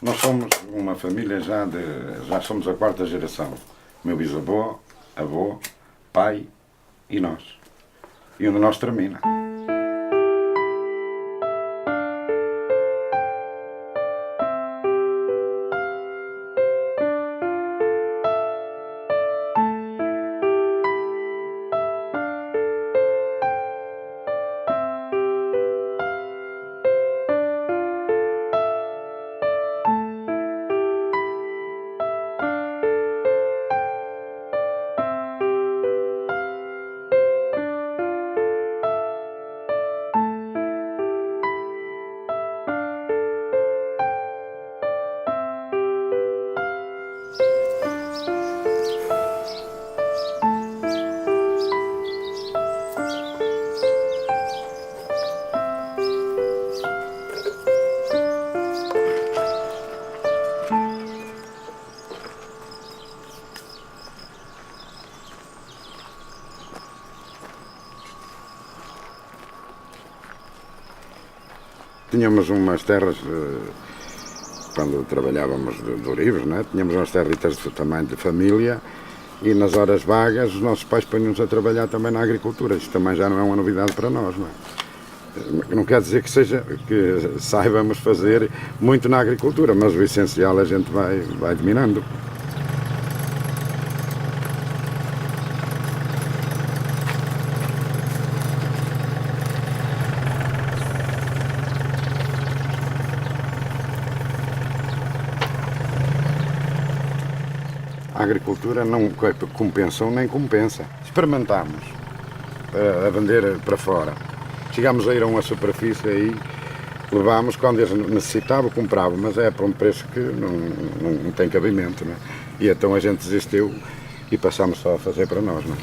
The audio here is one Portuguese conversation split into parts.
Nós somos uma família já somos a quarta geração. Meu bisavô, avô, pai e nós. E onde nós termina. Tínhamos umas terras, quando trabalhávamos de ourives, né? Tínhamos umas territas de tamanho de família e nas horas vagas os nossos pais põem-nos a trabalhar também na agricultura. Isto também já não é uma novidade para nós, não é? Não quer dizer que saibamos fazer muito na agricultura, mas o essencial a gente vai dominando. A agricultura não compensou nem compensa. Experimentámos a vender para fora. Chegámos a ir a uma superfície aí, levámos, quando eles necessitavam, compravam, mas é para um preço que não tem cabimento, não é? E então a gente desistiu e passámos só a fazer para nós, não é?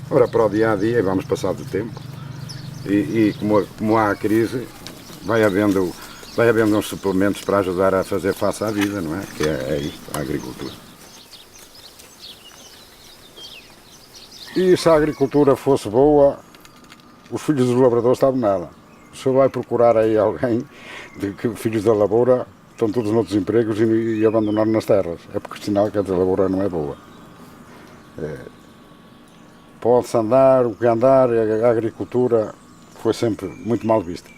Ora, para o dia a dia, vamos passar do tempo. E como há a crise, vai havendo uns suplementos para ajudar a fazer face à vida, não é? Que é isto, a agricultura. E se a agricultura fosse boa, os filhos dos lavradores estavam nela. O senhor vai procurar aí alguém de que filhos da lavoura estão todos noutros empregos e abandonaram nas terras. É porque sinal que a lavoura não é boa. Pode-se andar, o que andar, a agricultura foi sempre muito mal vista.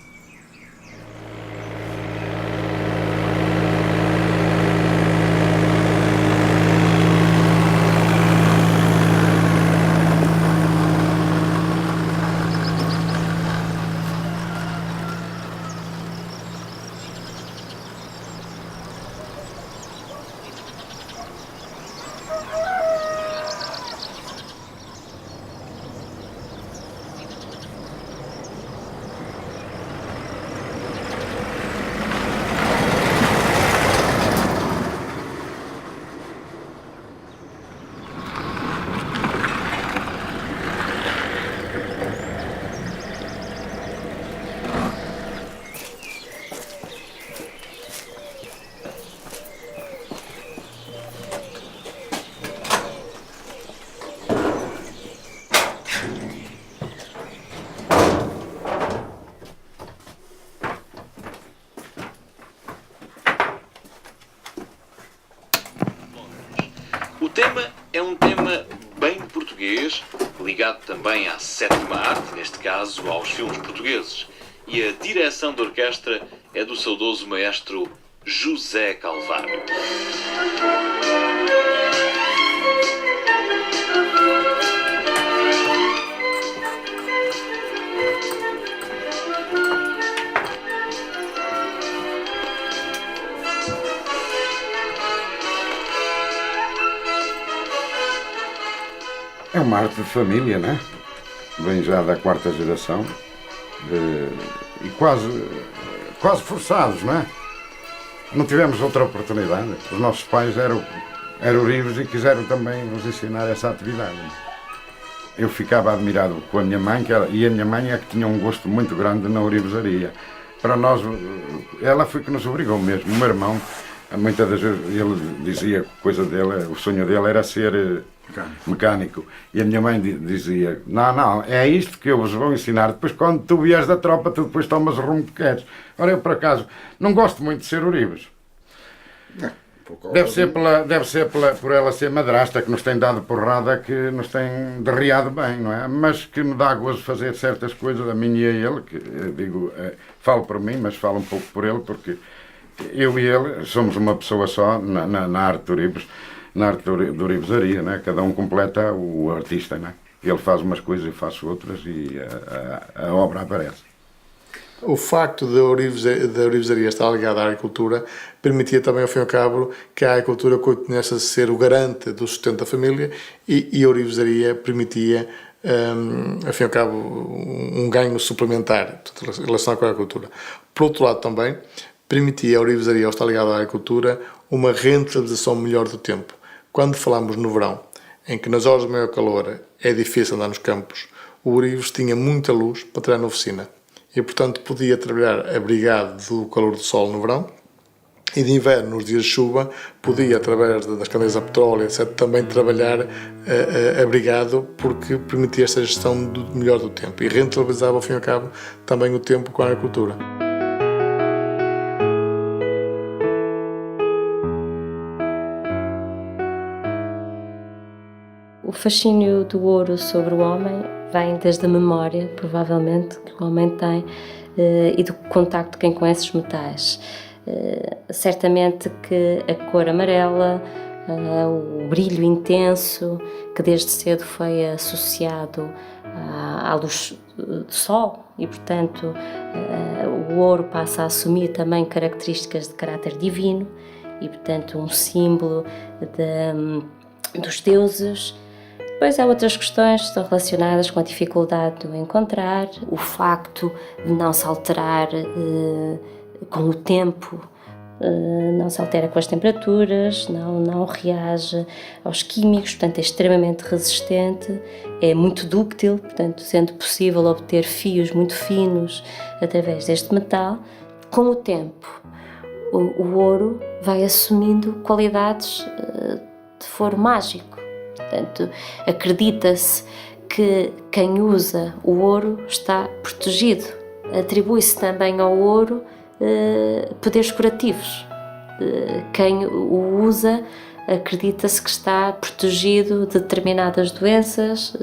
O tema é um tema bem português, ligado também à sétima arte, neste caso aos filmes portugueses. E a direção da orquestra é do saudoso maestro José Calvário. É uma arte de família, né? Vem já da quarta geração e quase forçados, não é? Não tivemos outra oportunidade. Os nossos pais eram ourives e quiseram também nos ensinar essa atividade. Eu ficava admirado com a minha mãe, e a minha mãe é que tinha um gosto muito grande na ourivesaria. Para nós, ela foi que nos obrigou mesmo. O meu irmão, muitas das vezes, ele dizia que o sonho dele era ser mecânico. E a minha mãe dizia, não, é isto que eu vos vou ensinar, depois quando tu vieres da tropa, tu depois tomas o rumo que queres. Ora, eu por acaso, não gosto muito de ser Ourives. Deve ser por ela ser madrasta, que nos tem dado porrada, que nos tem derriado bem, não é? Mas que me dá gozo fazer certas coisas, a mim e a ele, que eu digo, falo por mim, mas falo um pouco por ele, porque eu e ele somos uma pessoa só na arte de Ourives, na arte de ourivesaria, né? Cada um completa o artista, né? Ele faz umas coisas, eu faço outras e a obra aparece. O facto da ourivesaria estar ligada à agricultura permitia também, ao fim e ao cabo, que a agricultura continuasse a ser o garante do sustento da família e a ourivesaria permitia, ao fim e ao cabo, um ganho suplementar relacionado com a agricultura. Por outro lado, também, permitia a ourivesaria, ao estar ligada à agricultura, uma rentabilização melhor do tempo. Quando falamos no verão, em que nas horas de maior calor é difícil andar nos campos, o ourives tinha muita luz para trabalhar na oficina. E, portanto, podia trabalhar abrigado do calor do sol no verão e de inverno, nos dias de chuva, podia, através das candeias a petróleo, etc., também trabalhar abrigado, porque permitia esta gestão melhor do tempo e rentabilizava, ao fim e ao cabo, também o tempo com a agricultura. O fascínio do ouro sobre o homem vem desde a memória, provavelmente, que o homem tem e do contacto que tem com esses metais. Certamente que a cor amarela, o brilho intenso, que desde cedo foi associado à luz do sol e, portanto, o ouro passa a assumir também características de caráter divino e, portanto, um símbolo dos deuses. Depois há outras questões que estão relacionadas com a dificuldade de o encontrar, o facto de não se alterar com o tempo, não se altera com as temperaturas, não reage aos químicos, portanto é extremamente resistente, é muito dúctil, portanto sendo possível obter fios muito finos através deste metal. Com o tempo, o ouro vai assumindo qualidades de foro mágico. Portanto, acredita-se que quem usa o ouro está protegido. Atribui-se também ao ouro poderes curativos. Quem o usa, acredita-se que está protegido de determinadas doenças,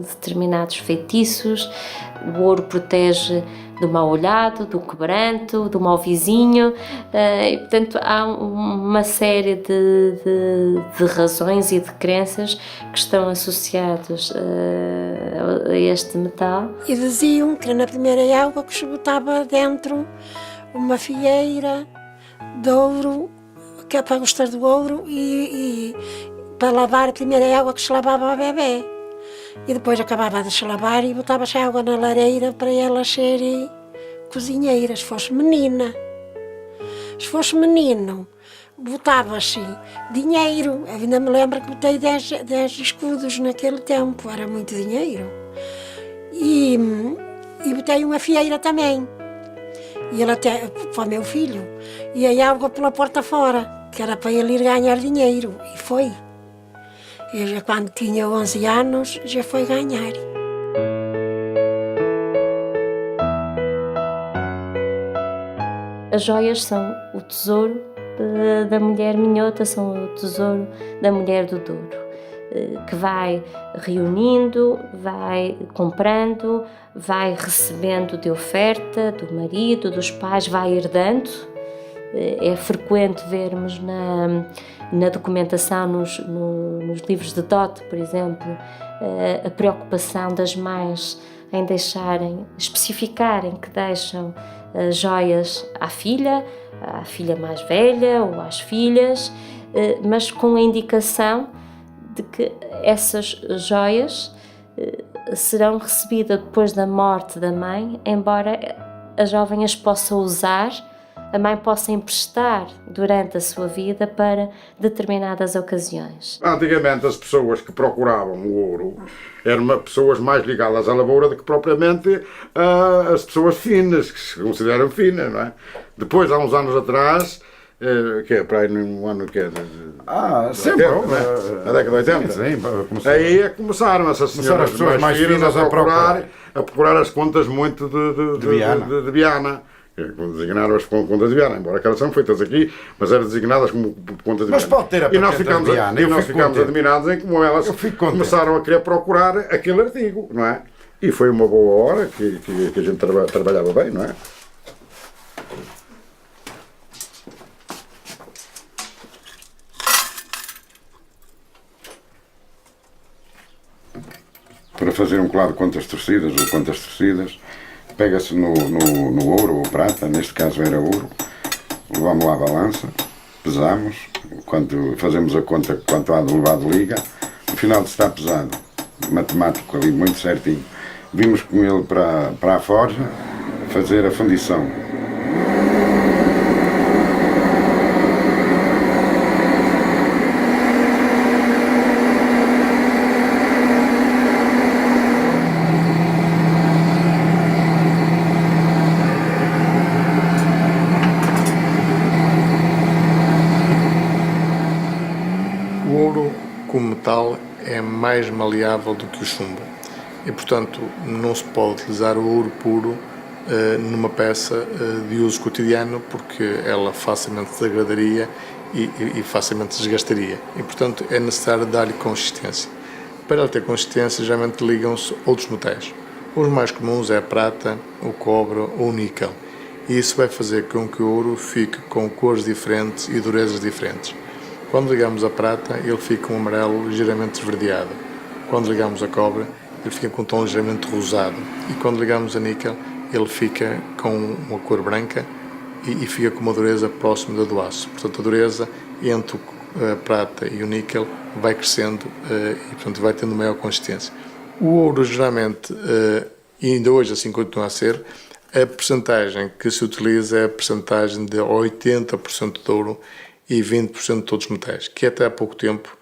determinados feitiços. O ouro protege do mau olhado, do quebranto, do mau vizinho, e portanto há uma série de razões e de crenças que estão associados a este metal. E diziam que na primeira água que se botava dentro uma fieira de ouro, que é para gostar do ouro, e para lavar a primeira água que se lavava ao bebê. E depois acabava de se lavar e botava-se água na lareira para elas serem cozinheiras, se fosse menina. Se fosse menino, botava-se dinheiro. Eu ainda me lembro que botei 10 escudos naquele tempo, era muito dinheiro. E botei uma fieira também. E ele até, para o meu filho, e a água pela porta fora, que era para ele ir ganhar dinheiro. E foi. Eu já quando tinha 11 anos, já foi ganhar. As joias são o tesouro da mulher minhota, são o tesouro da mulher do Douro, que vai reunindo, vai comprando, vai recebendo de oferta do marido, dos pais, vai herdando. É frequente vermos na documentação, nos livros de dote, por exemplo, a preocupação das mães em especificarem que deixam joias à filha mais velha ou às filhas, mas com a indicação de que essas joias serão recebidas depois da morte da mãe, embora a jovem as possa usar, a mãe possa emprestar durante a sua vida para determinadas ocasiões. Antigamente as pessoas que procuravam o ouro eram pessoas mais ligadas à lavoura do que propriamente as pessoas finas, que se consideram finas, não é? Depois, há uns anos atrás, que é para aí no ano que é? Sempre, né? na década de 80. Sim, começou. Aí é que começaram essas senhoras as pessoas mais finas a procurar as contas muito de Viana. Designaram as contas de Viana, embora aquelas são feitas aqui, mas eram designadas como contas de Mas Viana. pode ter a E nós patente de Viana, eu fico ficamos contente. admirados em como elas começaram a querer procurar aquele artigo, não é? E foi uma boa hora que a gente trabalhava bem, não é? Para fazer um claro quantas torcidas ou quantas torcidas, pega-se no ouro ou prata, neste caso era ouro, levamos lá a balança, pesamos, fazemos a conta quanto há de levar de liga, no final está pesado, matemático ali muito certinho. Vimos com ele para a forja fazer a fundição. O ouro, como metal, é mais maleável do que o chumbo e, portanto, não se pode utilizar o ouro puro numa peça de uso cotidiano porque ela facilmente degradaria e facilmente desgastaria e, portanto, é necessário dar-lhe consistência. Para ela ter consistência, geralmente ligam-se outros metais. Os mais comuns é a prata, o cobre ou o níquel. E isso vai fazer com que o ouro fique com cores diferentes e durezas diferentes. Quando ligamos a prata, ele fica com um amarelo ligeiramente esverdeado. Quando ligamos a cobre, ele fica com um tom ligeiramente rosado. E quando ligamos a níquel, ele fica com uma cor branca e fica com uma dureza próxima da do aço. Portanto, a dureza entre a prata e o níquel vai crescendo e, portanto, vai tendo maior consistência. O ouro, geralmente, e ainda hoje assim continua a ser, a percentagem que se utiliza é a percentagem de 80% de ouro e 20% de todos os metais, que até há pouco tempo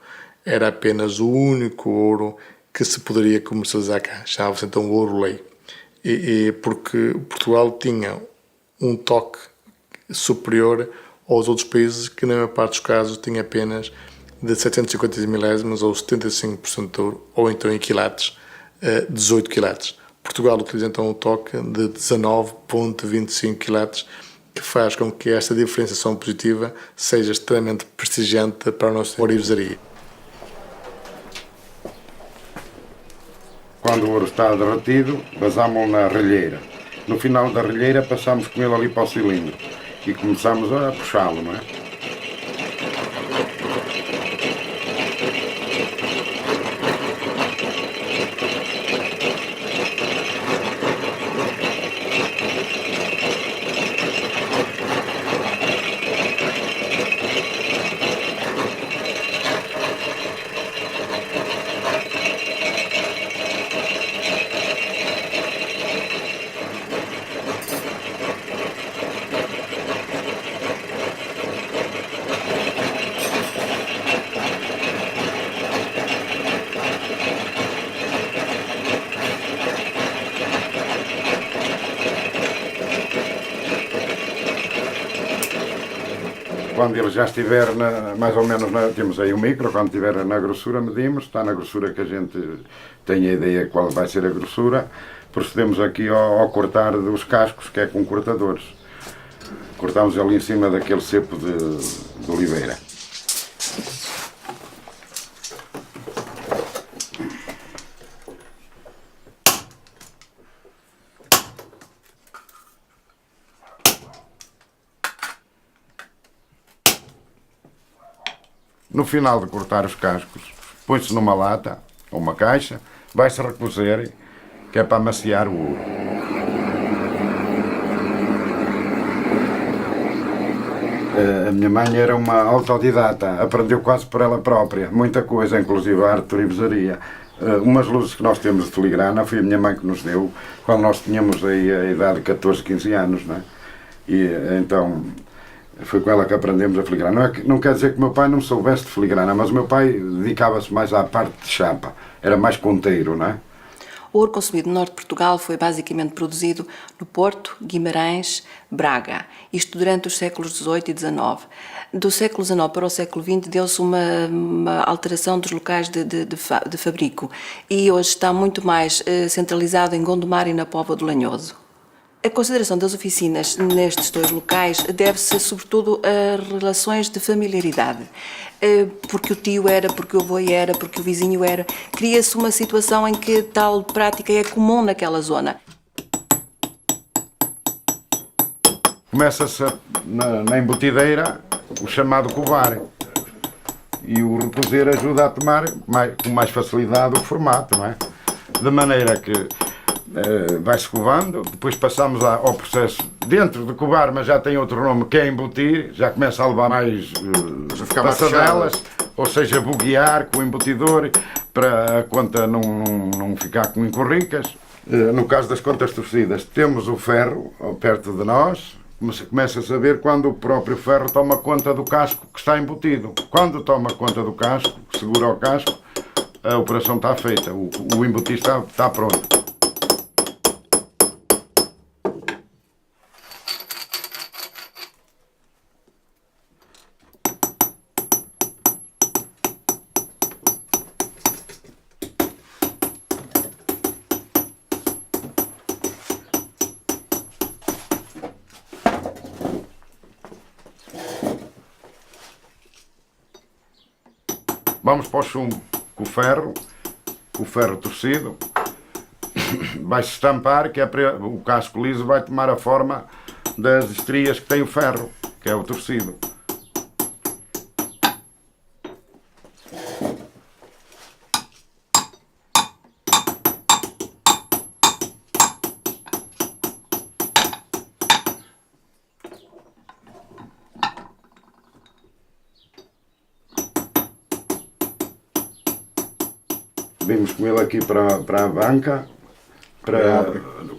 era apenas o único ouro que se poderia comercializar cá. Chamava-se então ouro-lei. Porque Portugal tinha um toque superior aos outros países que, na maior parte dos casos, tinha apenas de 750 milésimos ou 75% de ouro, ou então em quilates, 18 quilates. Portugal utiliza então um toque de 19,25 quilates, que faz com que esta diferenciação positiva seja extremamente prestigiante para a nossa ourivesaria. Quando o ouro está derretido, vazamos-o na relheira. No final da relheira passamos com ele ali para o cilindro e começamos a puxá-lo, não é? Quando ele já estiver mais ou menos, temos aí o micro, quando estiver na grossura medimos, está na grossura que a gente tem a ideia qual vai ser a grossura, procedemos aqui ao cortar dos cascos, que é com cortadores. Cortamos ali em cima daquele cepo de oliveira. No final de cortar os cascos, põe-se numa lata ou uma caixa, vai-se recozer, que é para amaciar o ouro. A minha mãe era uma autodidata, aprendeu quase por ela própria, muita coisa, inclusive a arte de ourivesaria. Umas luzes que nós temos de filigrana foi a minha mãe que nos deu, quando nós tínhamos aí a idade de 14, 15 anos, não é? E então foi com ela que aprendemos a filigrana. Não quer dizer que o meu pai não soubesse de filigrana, mas o meu pai dedicava-se mais à parte de chapa, era mais conteiro, não é? O ouro consumido no norte de Portugal foi basicamente produzido no Porto, Guimarães, Braga, isto durante os séculos XVIII e XIX. Do século XIX para o século XX deu-se uma alteração dos locais de fabrico e hoje está muito mais centralizado em Gondomar e na Póvoa do Lanhoso. A consideração das oficinas nestes dois locais deve-se sobretudo a relações de familiaridade. Porque o tio era, porque o avô era, porque o vizinho era. Cria-se uma situação em que tal prática é comum naquela zona. Começa-se na embutideira o chamado covar. E o reposer ajuda a tomar com mais facilidade o formato, não é? De maneira que vai-se covando, depois passamos ao processo dentro de covar, mas já tem outro nome, que é embutir, já começa a levar mais passadelas, ou seja, buguear com o embutidor para a conta não ficar com encorricas. No caso das contas torcidas, temos o ferro perto de nós, começa-se a ver quando o próprio ferro toma conta do casco que está embutido. Quando toma conta do casco, segura o casco, a operação está feita, o embutir está pronto. Vamos para o chumbo com o ferro torcido, vai-se estampar, que é para o casco liso vai tomar a forma das estrias que tem o ferro, que é o torcido. Vimos com ele aqui para a banca,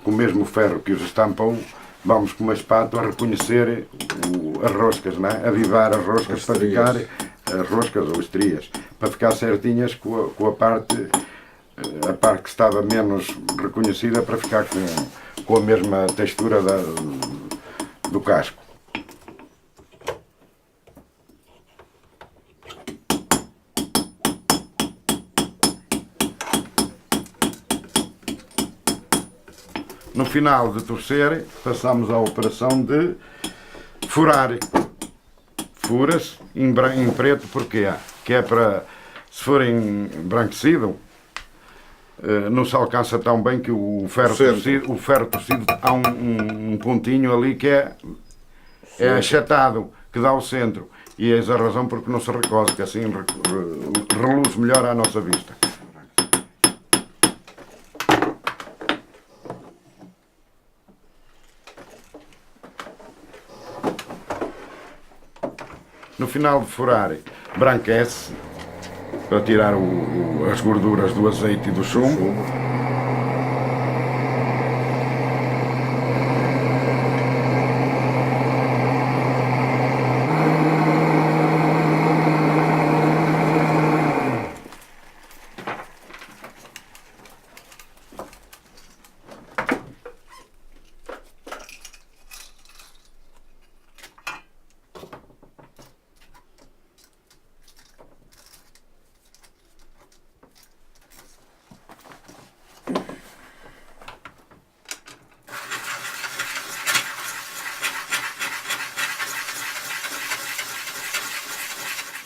com o mesmo ferro que os estampou, vamos com uma espátula a reconhecer as roscas, não é? Avivar as roscas para ficar, as roscas ou estrias, para ficar certinhas com a parte que estava menos reconhecida, para ficar com a mesma textura do casco. No final de torcer, passamos à operação de furar. Fura-se em preto, porquê? Que é para, se for embranquecido, não se alcança tão bem que o ferro torcido há um pontinho ali que é achatado, que dá o centro. E eis a razão porque não se recosa, que assim reluz melhor à nossa vista. No final de furar, branquece para tirar as gorduras do azeite e do chumbo.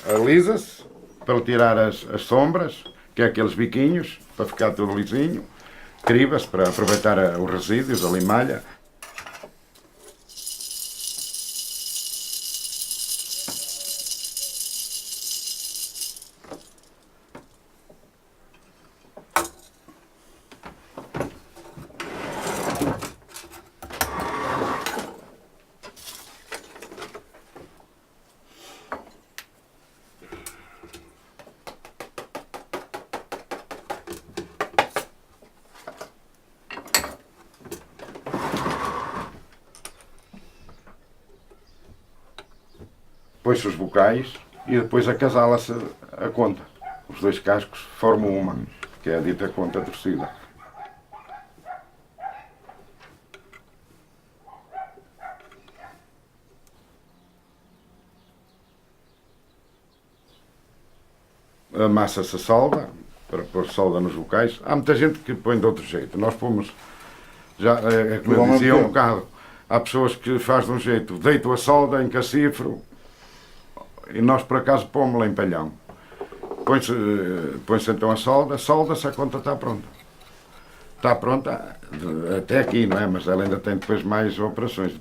Alisa-se para tirar as sombras, que é aqueles biquinhos, para ficar tudo lisinho. Criba-se para aproveitar os resíduos, a limalha. Põe-se os bocais e depois acasala-se a conta. Os dois cascos formam uma, que é a dita conta torcida. amassa-se a solda, para pôr solda nos locais. Há muita gente que põe de outro jeito. Nós pomos, já, como eu dizia um bocado, há pessoas que fazem de um jeito, deitam a solda em cacifro, e nós por acaso pomos-la em palhão. Põe-se então a solda-se, a conta está pronta. Está pronta até aqui, não é? Mas ela ainda tem depois mais operações.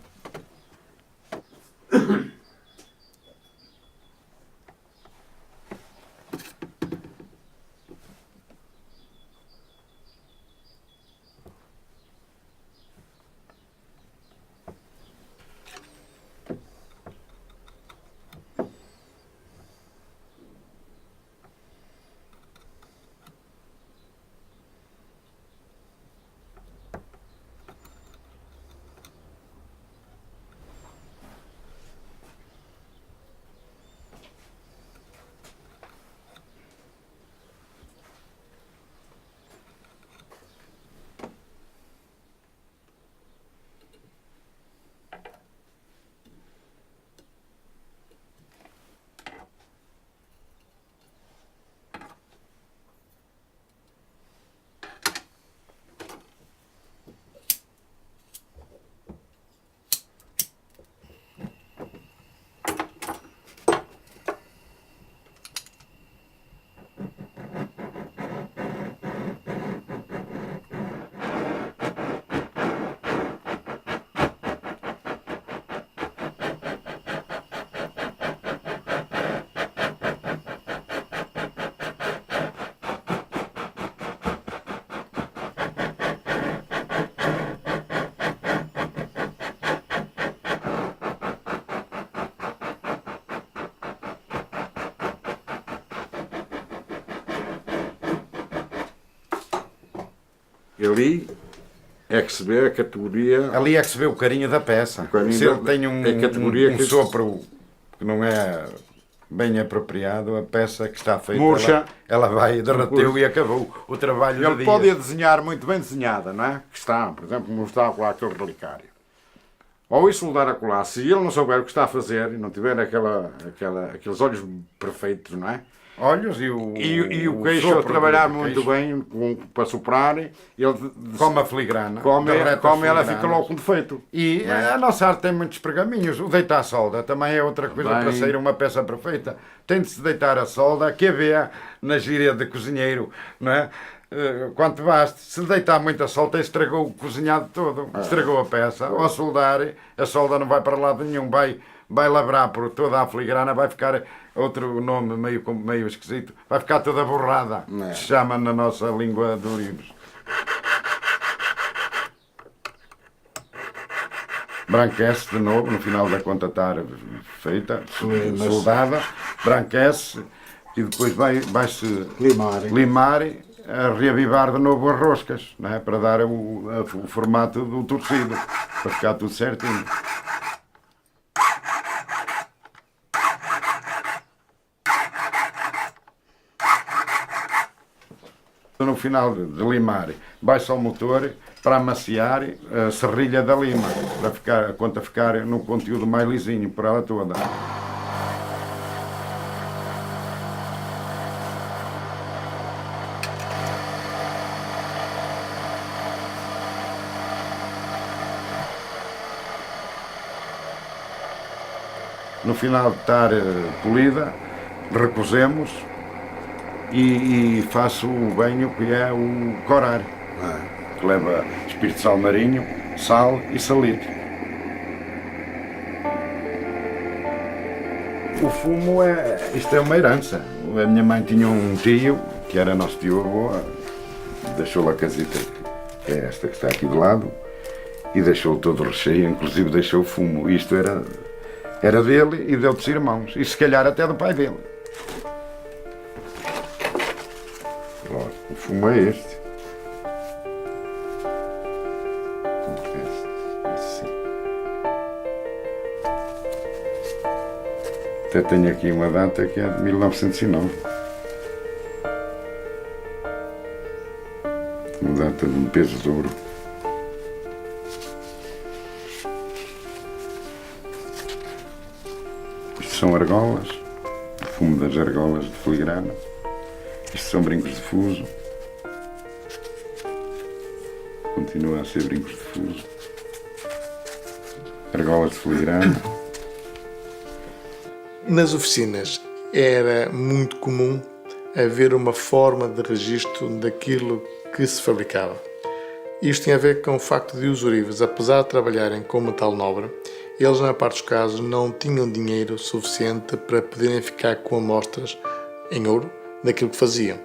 Ali é que se vê a categoria. Ali é que se vê o carinho da peça. Se ele tem um sopro que não é bem apropriado, a peça que está feita, Murcha. ela vai, derreteu e acabou o trabalho do Ele dia. pode desenhar muito bem desenhada, não é? Que está, por exemplo, como está com aquele relicário. Ou isso soldar a colar, se ele não souber o que está a fazer e não tiver aqueles olhos perfeitos, não é? Olhos e o queixo a trabalhar muito bem para soprar, ele come a filigrana. Come ela fica logo com defeito. E a nossa arte tem muitos pergaminhos. O deitar a solda também é outra coisa para sair uma peça perfeita. Tem de se deitar a solda, que havia na gíria de cozinheiro, não é? Quanto basta, se deitar muita solda, estragou o cozinhado todo, estragou a peça. Ao soldar, a solda não vai para lado nenhum, vai labrar por toda a filigrana, vai ficar outro nome meio esquisito, vai ficar toda borrada, que se chama na nossa língua de Orives. Branquece de novo, no final da conta estar feita, soldada, branquece e depois vai-se limar, a reavivar de novo as roscas, não é? Para dar o formato do torcido, para ficar tudo certinho. No final de limar, vai-se ao motor para amaciar a serrilha da lima, para a conta ficar no conteúdo mais lisinho por ela toda. No final de estar polida, recosemos e faço o banho que é o corar, que leva espírito de sal marinho, sal e salitre. O fumo isto é uma herança. A minha mãe tinha um tio, que era nosso tio-avô, deixou-lhe a casita, que é esta que está aqui do lado, e deixou todo recheio, inclusive deixou o fumo. Isto era dele e de outros irmãos, e se calhar até do pai dele. O fumo é este. Até tenho aqui uma data que é de 1909. Uma data de um peso de ouro. Isto são argolas, o fumo das argolas de filigrana. Isto são brincos de fuso. Continua a ser brincos de fuso. Argolas de filigrana. Nas oficinas era muito comum haver uma forma de registro daquilo que se fabricava. Isto tem a ver com o facto de os ourives, apesar de trabalharem com metal nobre, eles, na parte dos casos, não tinham dinheiro suficiente para poderem ficar com amostras em ouro daquilo que faziam.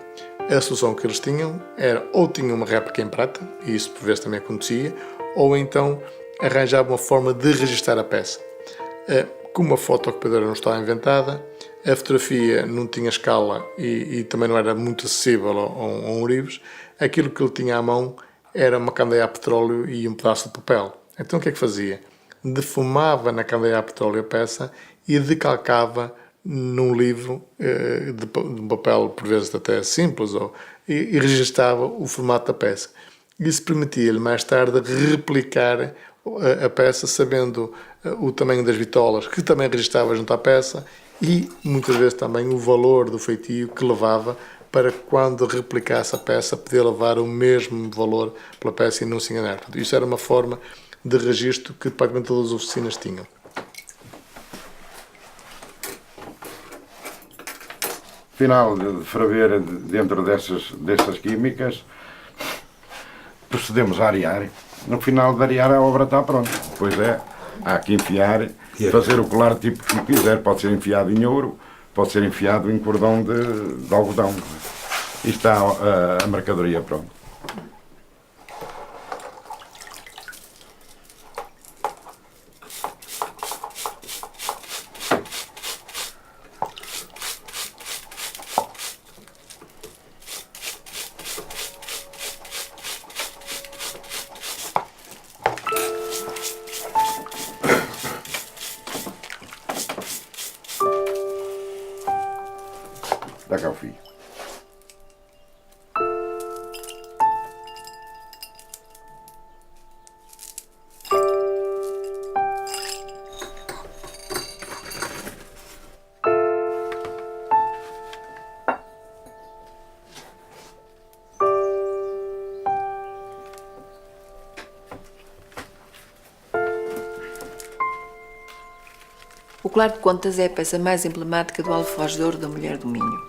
A solução que eles tinham era ou tinham uma réplica em prata, e isso por vezes também acontecia, ou então arranjavam uma forma de registar a peça. Como a fotocopiadora não estava inventada, a fotografia não tinha escala e também não era muito acessível a um ourives, aquilo que ele tinha à mão era uma candeia a petróleo e um pedaço de papel. Então o que é que fazia? Defumava na candeia a petróleo a peça e decalcava num livro de papel, por vezes até simples, e registava o formato da peça. Isso permitia-lhe mais tarde replicar a peça, sabendo o tamanho das bitolas, que também registava junto à peça, e muitas vezes também o valor do feitio que levava para quando replicasse a peça poder levar o mesmo valor pela peça e não se enganar. Portanto, isso era uma forma de registro que praticamente todas as oficinas tinham. Final de ferver dentro destas químicas, procedemos a arear. No final de arear a obra está pronta. Depois há que enfiar, fazer o colar tipo que quiser. Pode ser enfiado em ouro, pode ser enfiado em cordão de algodão. E está a mercadoria pronta. Dá cá o fio. O colar de contas é a peça mais emblemática do alforje de ouro da mulher do Minho.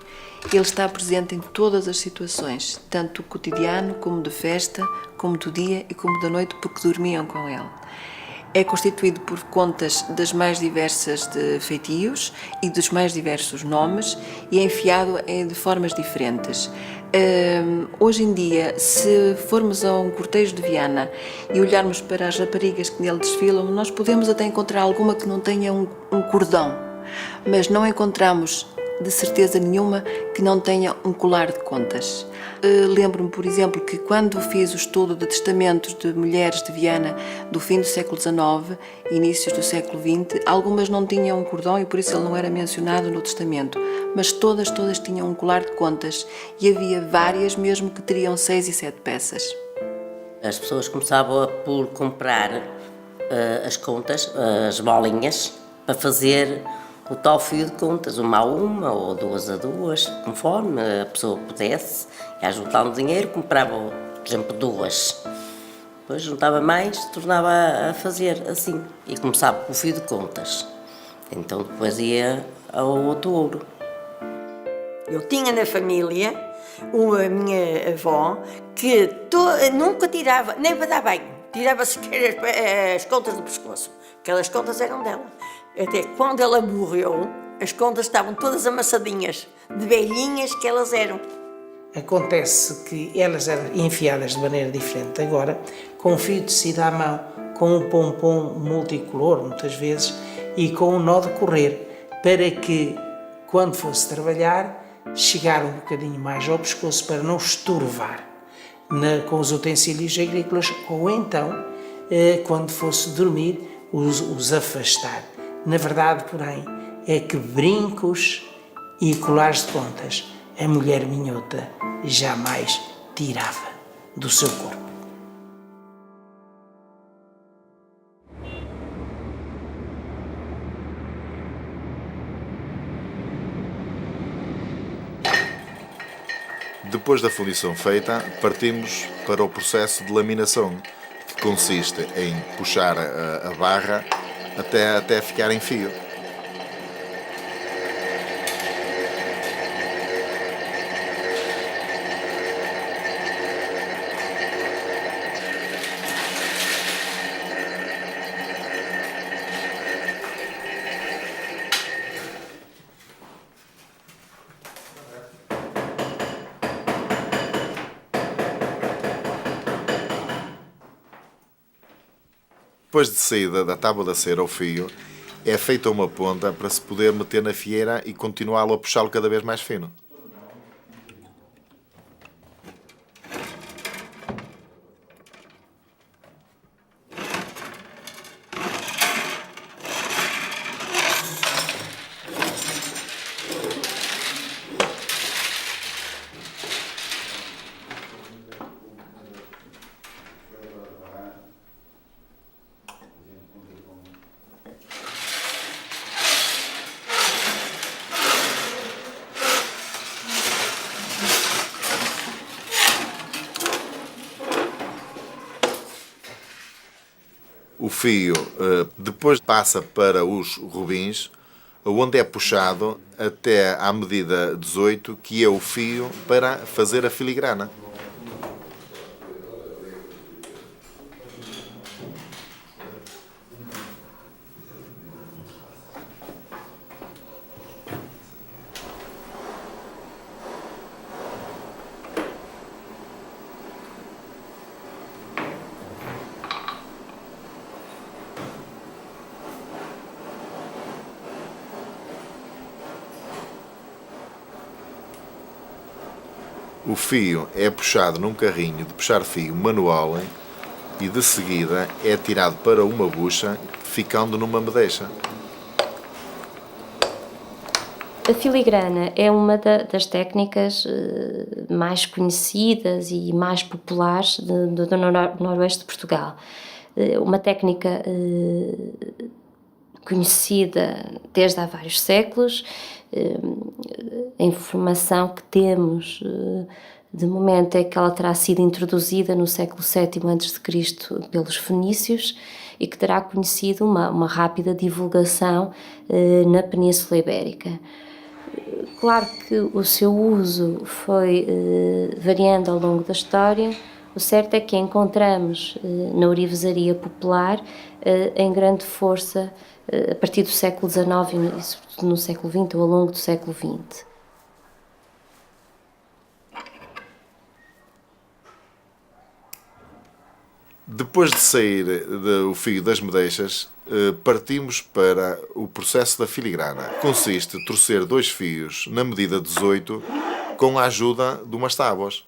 Ele está presente em todas as situações, tanto do cotidiano, como de festa, como do dia e como da noite, porque dormiam com ele. É constituído por contas das mais diversas de feitios e dos mais diversos nomes e é enfiado de formas diferentes. Hoje em dia, se formos a um cortejo de Viana e olharmos para as raparigas que nele desfilam, nós podemos até encontrar alguma que não tenha um cordão, mas não encontramos de certeza nenhuma que não tenha um colar de contas. Lembro-me, por exemplo, que quando fiz o estudo de testamentos de mulheres de Viana do fim do século XIX e inícios do século XX, algumas não tinham um cordão e por isso ele não era mencionado no testamento, mas todas tinham um colar de contas e havia várias mesmo que teriam 6 e 7 peças. As pessoas começavam por comprar as contas, as bolinhas, para fazer o tal fio de contas, uma a uma ou duas a duas, conforme a pessoa pudesse. Ia juntando dinheiro, comprava, por exemplo, duas. Depois juntava mais, tornava a fazer assim. E começava com o fio de contas. Então depois ia ao outro ouro. Eu tinha na família a minha avó que nunca tirava, nem para dar banho, tirava sequer as contas do pescoço. Aquelas contas eram dela. Até quando ela morreu, as contas estavam todas amassadinhas, de velhinhas que elas eram. Acontece que elas eram enfiadas de maneira diferente agora, com fio de tecido à mão, com um pompom multicolor, muitas vezes, e com um nó de correr, para que, quando fosse trabalhar, chegar um bocadinho mais ao pescoço para não estorvar com os utensílios agrícolas, ou então, quando fosse dormir, os afastar. Na verdade, porém, é que brincos e colares de contas a mulher minhota jamais tirava do seu corpo. Depois da fundição feita, partimos para o processo de laminação, que consiste em puxar a barra até ficar em fio. Depois de saída da tábua da cera ao fio, é feita uma ponta para se poder meter na fieira e continuá-lo a puxá-lo cada vez mais fino. O fio depois passa para os robins, onde é puxado até à medida 18, que é o fio para fazer a filigrana. O fio é puxado num carrinho de puxar fio manual e de seguida é tirado para uma bucha, ficando numa madeixa. A filigrana é uma das técnicas mais conhecidas e mais populares do noroeste de Portugal. Uma técnica conhecida desde há vários séculos. A informação que temos de momento é que ela terá sido introduzida no século VII a.C. pelos fenícios e que terá conhecido uma rápida divulgação na Península Ibérica. Claro que o seu uso foi variando ao longo da história. O certo é que encontramos na ourivesaria popular em grande força a partir do século XIX e sobretudo no século XX ou ao longo do século XX. Depois de sair o fio das madeixas, partimos para o processo da filigrana. Consiste em torcer 2 fios na medida 18 com a ajuda de umas tábuas.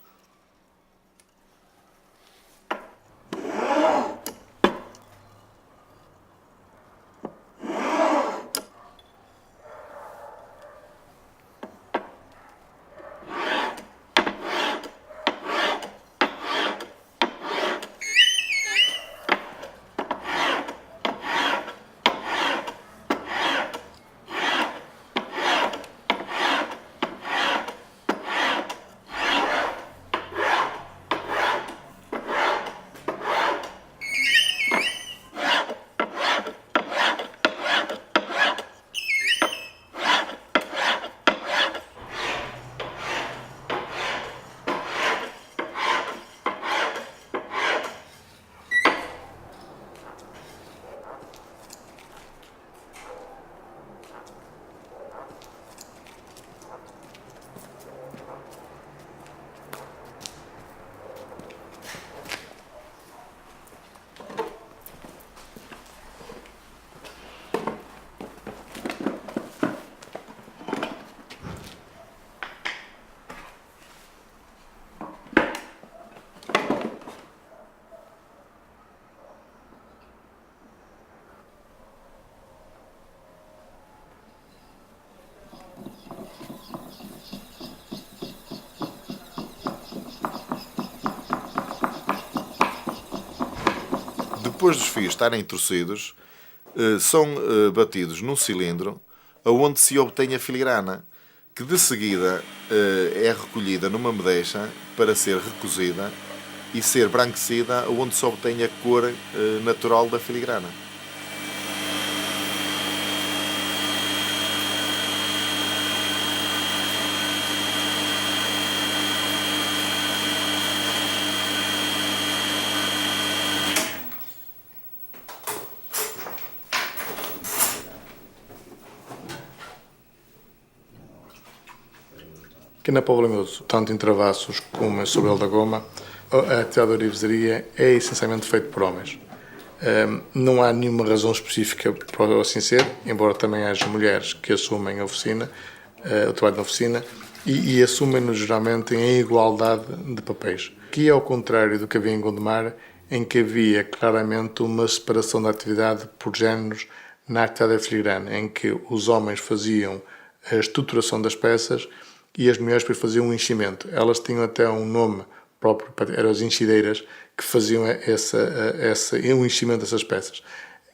Depois dos fios estarem torcidos, são batidos num cilindro onde se obtém a filigrana, que de seguida é recolhida numa medeixa para ser recozida e ser branquecida, onde se obtém a cor natural da filigrana. Aqui na Póvoa de Lanhoso, tanto em Travassos como em Sobral da Goma, a atividade de orivesaria é essencialmente feita por homens. Não há nenhuma razão específica para assim ser, embora também haja mulheres que assumem a oficina, o trabalho na oficina, e assumem-no geralmente em igualdade de papéis. Aqui é ao contrário do que havia em Gondomar, em que havia claramente uma separação da atividade por géneros na atividade da filigrana, em que os homens faziam a estruturação das peças e as mulheres depois faziam o enchimento. Elas tinham até um nome próprio, eram as enchideiras, que faziam o enchimento dessas peças.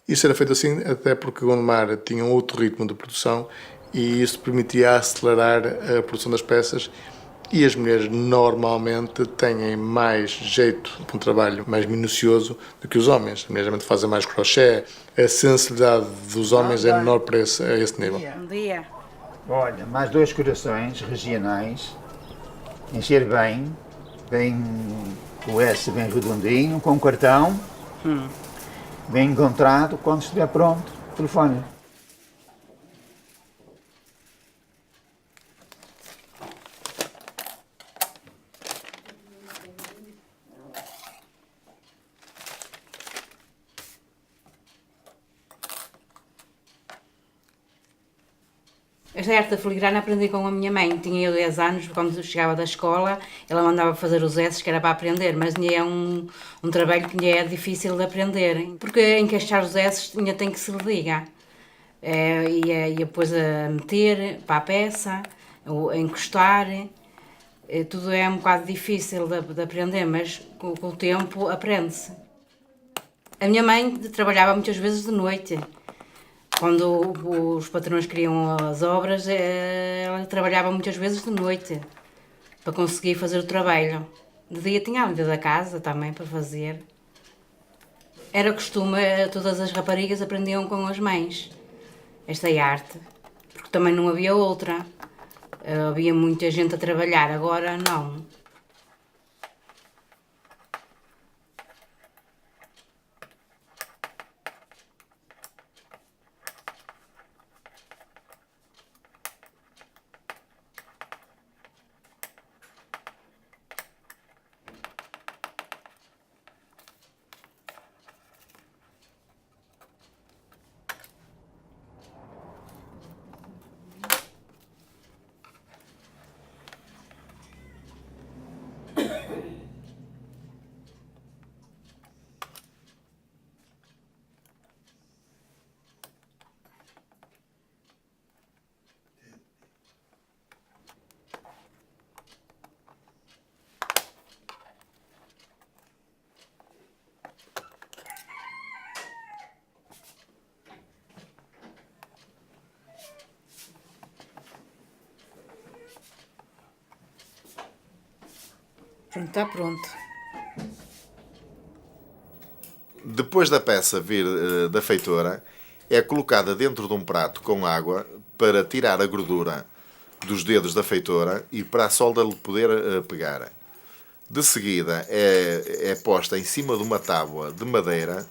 Isso era feito assim até porque Gondomar tinha um outro ritmo de produção e isso permitia acelerar a produção das peças, e as mulheres normalmente têm mais jeito para um trabalho mais minucioso do que os homens. As mulheres geralmente fazem mais crochê, a sensibilidade dos homens é menor para esse nível. Bom dia. Olha, mais 2 corações regionais, encher bem o S bem redondinho, com cartão, bem encontrado. Quando estiver pronto, telefone. Esta arte da filigrana aprendi com a minha mãe. Tinha eu 10 anos, quando chegava da escola, ela mandava fazer os S, que era para aprender, mas é um trabalho que é difícil de aprender, porque encaixar os S ainda tem que se ligar. E depois a meter para a peça, a encostar, tudo é um bocado difícil de aprender, mas com o tempo aprende-se. A minha mãe trabalhava muitas vezes de noite. Quando os patrões queriam as obras, ela trabalhava muitas vezes de noite para conseguir fazer o trabalho. De dia tinha a vida da casa também para fazer. Era costume, todas as raparigas aprendiam com as mães esta arte, porque também não havia outra. Havia muita gente a trabalhar, agora não. Pronto, está pronto. Depois da peça vir da feitora, é colocada dentro de um prato com água para tirar a gordura dos dedos da feitora e para a solda lhe poder pegar. De seguida é posta em cima de uma tábua de madeira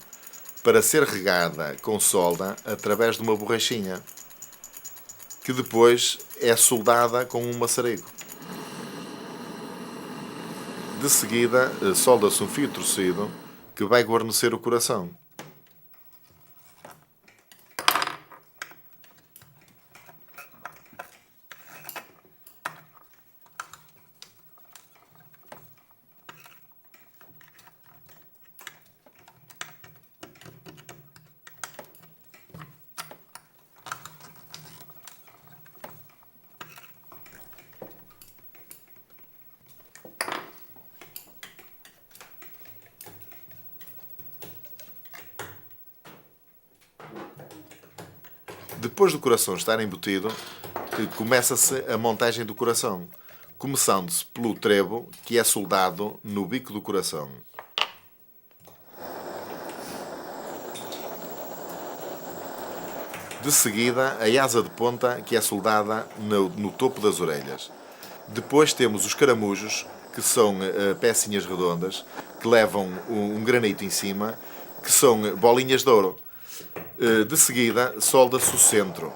para ser regada com solda através de uma borrachinha, que depois é soldada com um maçarico. De seguida, solda-se um fio torcido que vai guarnecer o coração. Depois do coração estar embutido, começa-se a montagem do coração, começando-se pelo trevo, que é soldado no bico do coração. De seguida, a asa de ponta, que é soldada no topo das orelhas. Depois temos os caramujos, que são pecinhas redondas, que levam um granito em cima, que são bolinhas de ouro. De seguida, solda-se o centro.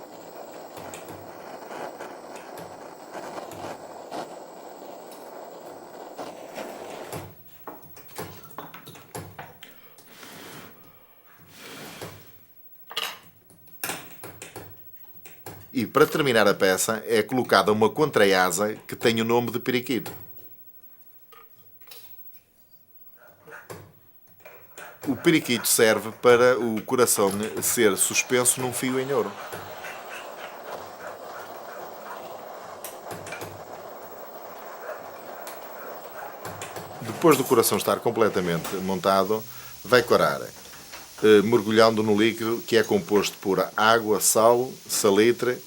E para terminar a peça é colocada uma contraasa que tem o nome de periquito. O periquito serve para o coração ser suspenso num fio em ouro. Depois do coração estar completamente montado, vai corar, mergulhando no líquido que é composto por água, sal, salitre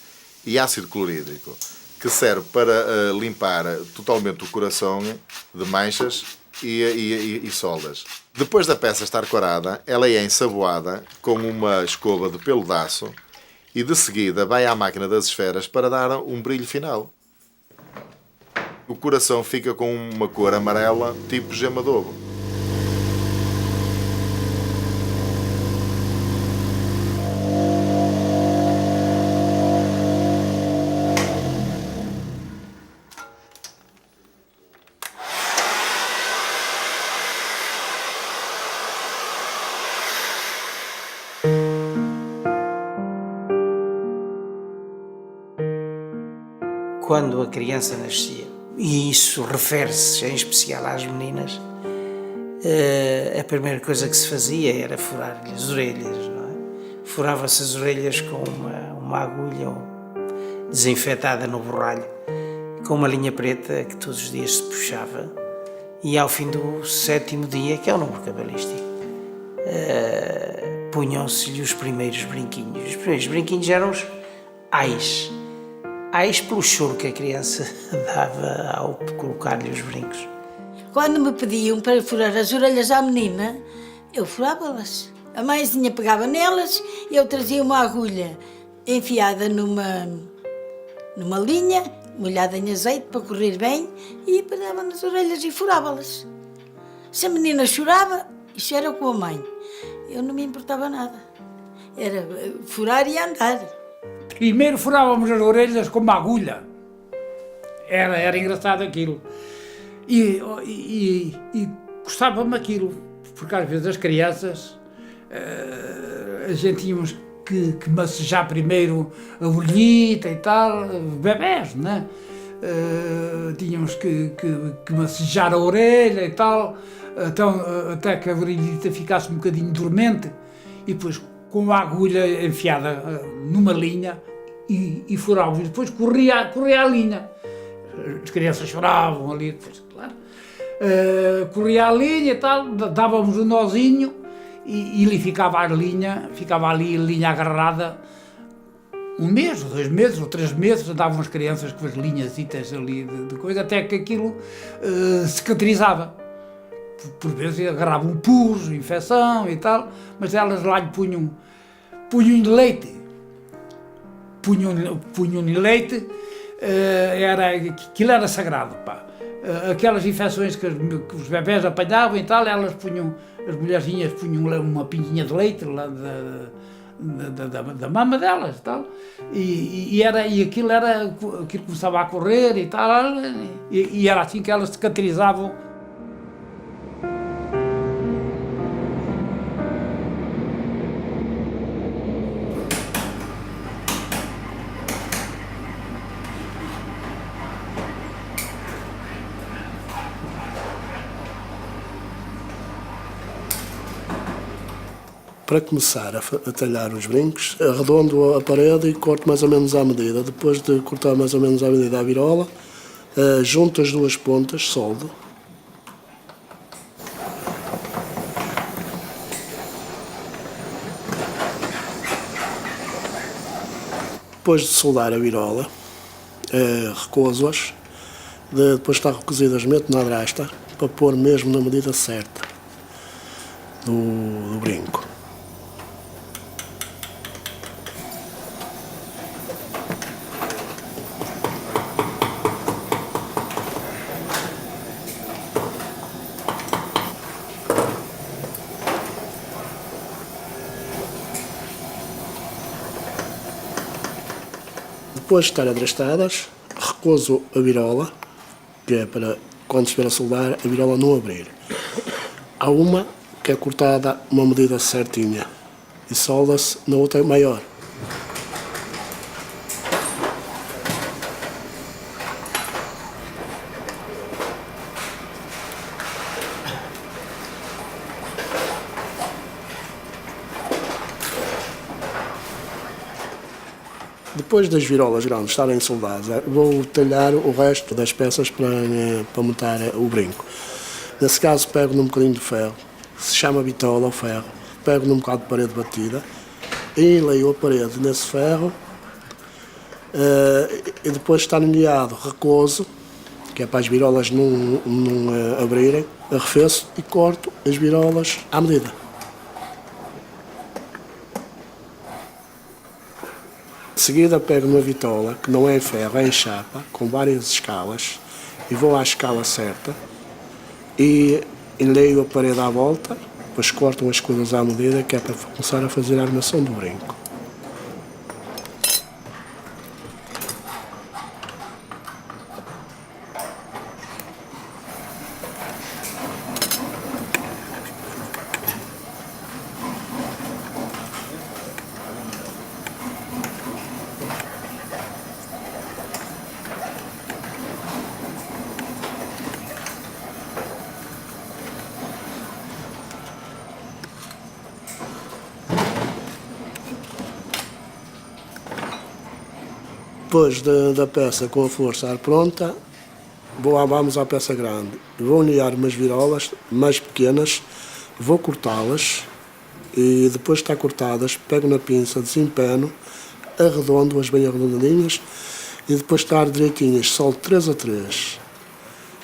e ácido clorídrico, que serve para limpar totalmente o coração de manchas e soldas. Depois da peça estar corada, ela é ensaboada com uma escova de pelo de aço e de seguida vai à máquina das esferas para dar um brilho final. O coração fica com uma cor amarela, tipo gema de ovo. Quando a criança nascia, e isso refere-se em especial às meninas, a primeira coisa que se fazia era furar-lhe as orelhas, não é? Furava-se as orelhas com uma agulha desinfetada no borralho, com uma linha preta que todos os dias se puxava, e ao fim do 7º dia, que é o número cabalístico, punham-se-lhe os primeiros brinquinhos. Os primeiros brinquinhos eram os ais. Ais pelo choro que a criança dava ao colocar-lhe os brincos. Quando me pediam para furar as orelhas à menina, eu furava-las. A mãezinha pegava nelas e eu trazia uma agulha enfiada numa linha, molhada em azeite para correr bem, e pegava nas orelhas e furava-las. Se a menina chorava, isso era com a mãe. Eu não me importava nada. Era furar e andar. Primeiro furávamos as orelhas com uma agulha. Era engraçado aquilo. E gostava-me aquilo, porque às vezes as crianças, a gente tínhamos que massajar primeiro a orelhita e tal, bebés, né? Tínhamos que massajar a orelha e tal, então, até que a orelhita ficasse um bocadinho dormente, e depois com a agulha enfiada numa linha e furávamos, e depois corria a linha. As crianças choravam ali, depois, claro. Corria a linha e tal, dávamos um nozinho e ali ficava a linha agarrada 1 mês, ou 2 meses, ou 3 meses, andavam as crianças com as linhasitas ali de coisa, até que aquilo cicatrizava. Por vezes agarrava um pus, infecção e tal, mas elas lá lhe punham leite. Punham-lhe leite, aquilo era sagrado, pá. Aquelas infecções que os bebés apanhavam e tal, elas punham, as mulherzinhas punham uma pinguinha de leite lá da mama delas e tal, e aquilo começava a correr e tal, e era assim que elas cicatrizavam. Para começar a talhar os brincos, arredondo a parede e corto mais ou menos à medida. Depois de cortar mais ou menos à medida a virola, junto as 2 pontas, soldo. Depois de soldar a virola, recuso-as, depois de estar recozidas meto na drasta para pôr mesmo na medida certa do brinco. Depois de estar adrastadas, recuso a virola, que é para quando estiver a soldar, a virola não abrir. Há uma que é cortada uma medida certinha e solda-se na outra maior. Depois das virolas grandes estarem soldadas, vou talhar o resto das peças para montar o brinco. Nesse caso, pego num bocadinho de ferro, se chama bitola ou ferro, pego num bocado de parede batida e enleio a parede nesse ferro e depois de estar enleado, recoso, que é para as virolas não abrirem, arrefeço e corto as virolas à medida. De seguida pego uma vitola, que não é em ferro, é em chapa, com várias escalas, e vou à escala certa e enleio a parede à volta, depois corto as coisas à medida, que é para começar a fazer a armação do brinco. Depois da peça com a força pronta, vamos à peça grande. Vou unir umas virolas mais pequenas, vou cortá-las e depois de estar cortadas, pego na pinça, desempeno, arredondo-as bem arredondadinhas e depois de estar direitinhas, soldo 3 a 3.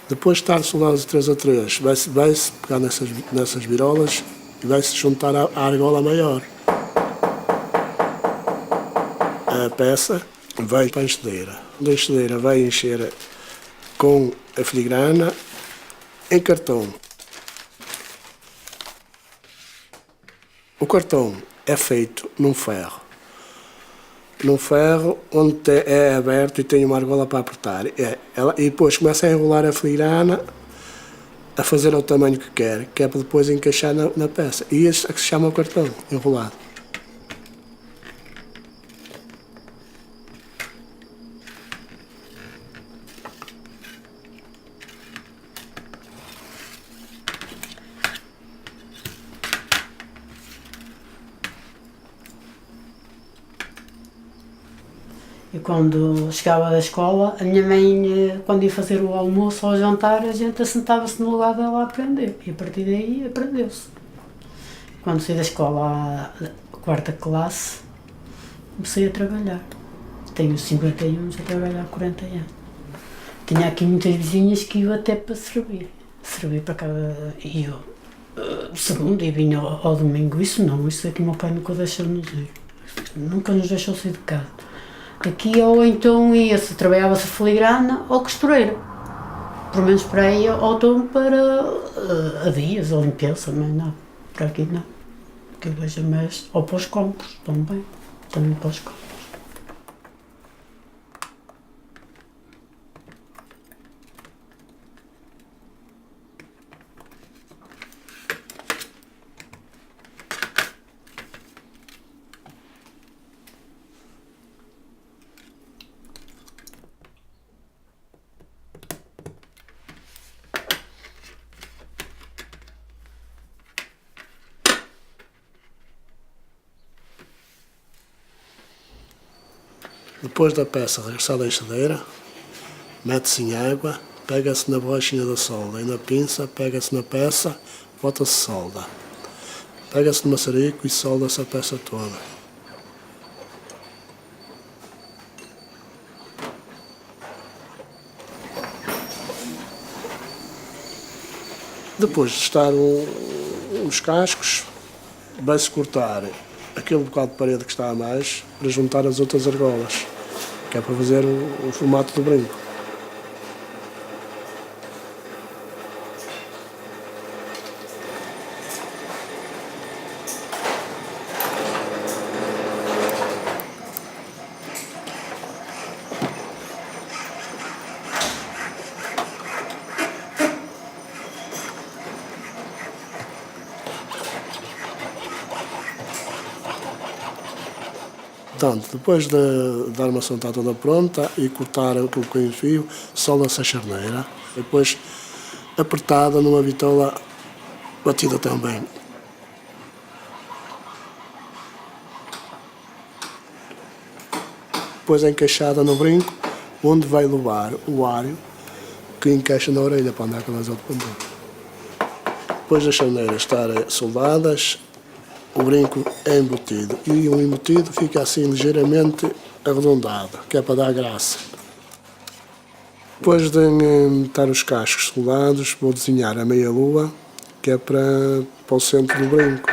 Depois de estar soldadas 3 a 3, vai-se pegar nessas virolas e vai-se juntar à argola maior. A peça vai para a enxadeira. Da enxadeira vai encher com a filigrana em cartão. O cartão é feito num ferro. Num ferro onde é aberto e tem uma argola para apertar. E depois começa a enrolar a filigrana, a fazer ao tamanho que quer, que é para depois encaixar na peça. E este é que se chama o cartão, enrolado. E quando chegava da escola, a minha mãe, quando ia fazer o almoço ou o jantar, a gente assentava-se no lugar dela a aprender. E a partir daí aprendeu-se. Quando saí da escola, à 4ª classe, comecei a trabalhar. Tenho 51 anos, a trabalhar há 40 anos. Tinha aqui muitas vizinhas que iam até para servir. Servir para cada... E eu, segundo, e vinha ao domingo. Isso não, isso é que o meu pai nunca deixou-nos ir. Nunca nos deixou sair de casa. Aqui ou então ia-se, trabalhava-se filigrana ou costureira. Pelo menos para aí, ou então para a dias, ou limpeza, mas não, para aqui não. Que eu vejo mais, ou para os compros, também para os compros. Depois da peça regressar da enxadeira, mete-se em água, pega-se na borrachinha da solda e na pinça, pega-se na peça, bota-se solda. Pega-se no maçarico e solda-se a peça toda. Depois de estar os cascos, vai-se cortar aquele bocado de parede que está a mais para juntar as outras argolas, que é para fazer o formato do brinco. Portanto, depois da armação estar toda pronta e cortar aquilo com o fio, solda-se a charneira. Depois apertada numa bitola batida também. Depois encaixada no brinco, onde vai levar o áreo que encaixa na orelha para andar com as outras pontas. Depois das charneiras estarem soldadas, o brinco é embutido e o embutido fica assim ligeiramente arredondado, que é para dar graça. Depois de estar os cascos soldados, vou desenhar a meia-lua, que é para o centro do brinco.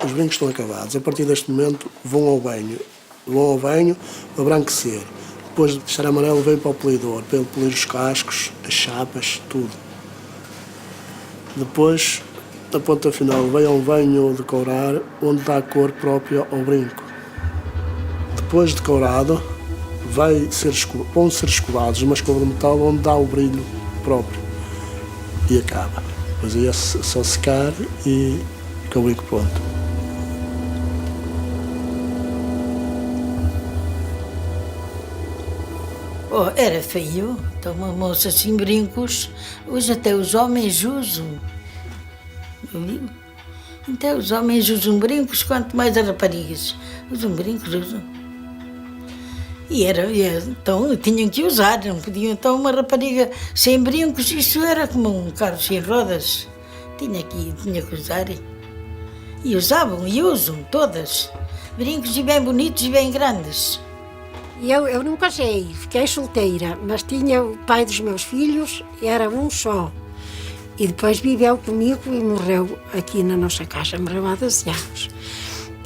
Os brincos estão acabados. A partir deste momento vão ao banho para branquecer. Depois de estar amarelo vem para o polidor, para ele polir os cascos, as chapas, tudo. Depois, a ponta final, vem ao banho de courar, onde dá a cor própria ao brinco. Depois de courado, vão ser escovados numa escova de metal onde dá o brilho próprio. E acaba. Depois aí é só secar e fica o brinco pronto. Oh, era feio, então uma moça assim, brincos, hoje até os homens usam. Até os homens usam brincos, quanto mais as raparigas. Usam brincos, usam. Então tinham que usar, não podiam. Então uma rapariga sem brincos, isso era como um carro sem rodas. Tinha que usar. E usavam, e usam todas. Brincos e bem bonitos e bem grandes. Eu não casei, fiquei solteira, mas tinha o pai dos meus filhos, era um só. E depois viveu comigo e morreu aqui na nossa casa, morreu há 12 anos.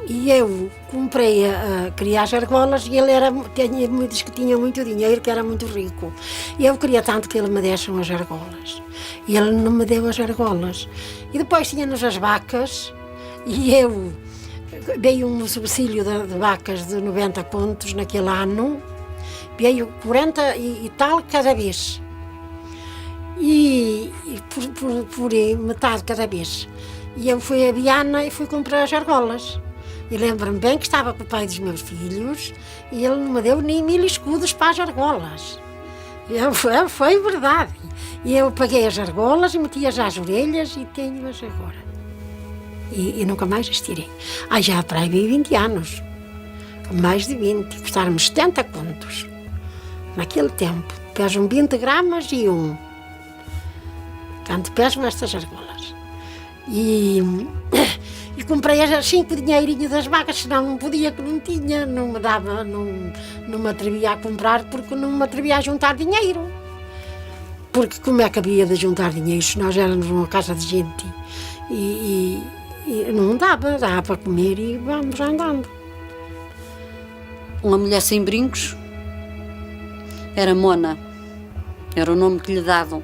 E eu comprei a criar as argolas e ele diz que tinha muito dinheiro, que era muito rico. E eu queria tanto que ele me desse as argolas. E ele não me deu as argolas. E depois tínhamos as vacas e eu... Veio um subsídio de vacas de 90 contos naquele ano, veio 40 e tal cada vez, e por metade cada vez. E eu fui a Viana e fui comprar as argolas. E lembro-me bem que estava com o pai dos meus filhos e ele não me deu nem 1000 escudos para as argolas. Foi verdade. E eu paguei as argolas e meti-as às orelhas e tenho-as agora. E nunca mais as tirei. Já para aí 20 anos, mais de 20, custaram-me 70 contos. Naquele tempo, pesam 20 gramas e Tanto pesam estas argolas. E comprei assim com o dinheirinho das vacas, senão não podia, que não tinha, não me dava, não me atrevia a comprar, porque não me atrevia a juntar dinheiro. Porque como é que havia de juntar dinheiro se nós éramos uma casa de gente? E não dava para comer e vamos andando. Uma mulher sem brincos era mona, era o nome que lhe davam.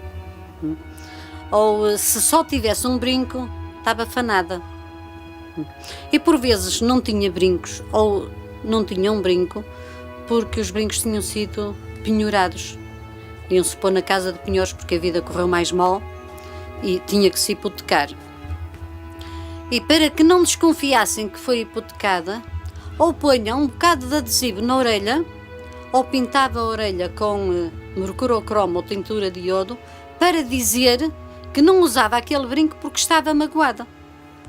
Ou se só tivesse um brinco, estava fanada. E por vezes não tinha brincos, ou não tinha um brinco, porque os brincos tinham sido penhorados. Iam-se pôr na casa de penhores porque a vida correu mais mal e tinha que se hipotecar. E para que não desconfiassem que foi hipotecada, ou ponha um bocado de adesivo na orelha, ou pintava a orelha com mercurocromo ou tintura de iodo, para dizer que não usava aquele brinco porque estava magoada.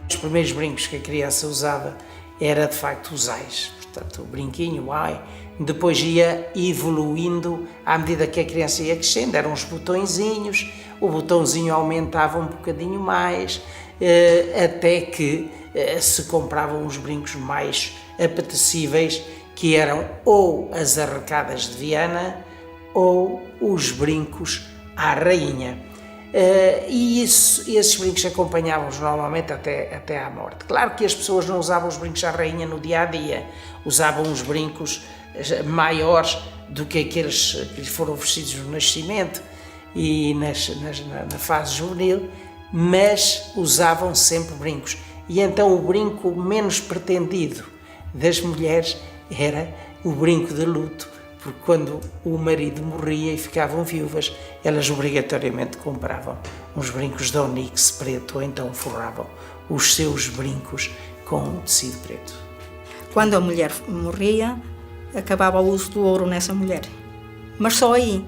Os primeiros brincos que a criança usava era de facto os ais, portanto o brinquinho, o ai, depois ia evoluindo à medida que a criança ia crescendo, eram uns botõezinhos, o botãozinho aumentava um bocadinho mais, até que se compravam os brincos mais apetecíveis, que eram ou as arrecadas de Viana ou os brincos à rainha. E esses brincos acompanhavam-nos normalmente até à morte. Claro que as pessoas não usavam os brincos à rainha no dia-a-dia, usavam os brincos maiores do que aqueles que lhes foram oferecidos no nascimento e na fase juvenil, mas usavam sempre brincos. E então o brinco menos pretendido das mulheres era o brinco de luto, porque quando o marido morria e ficavam viúvas, elas obrigatoriamente compravam uns brincos de onix preto, ou então forravam os seus brincos com tecido preto. Quando a mulher morria, acabava o uso do ouro nessa mulher. Mas só aí.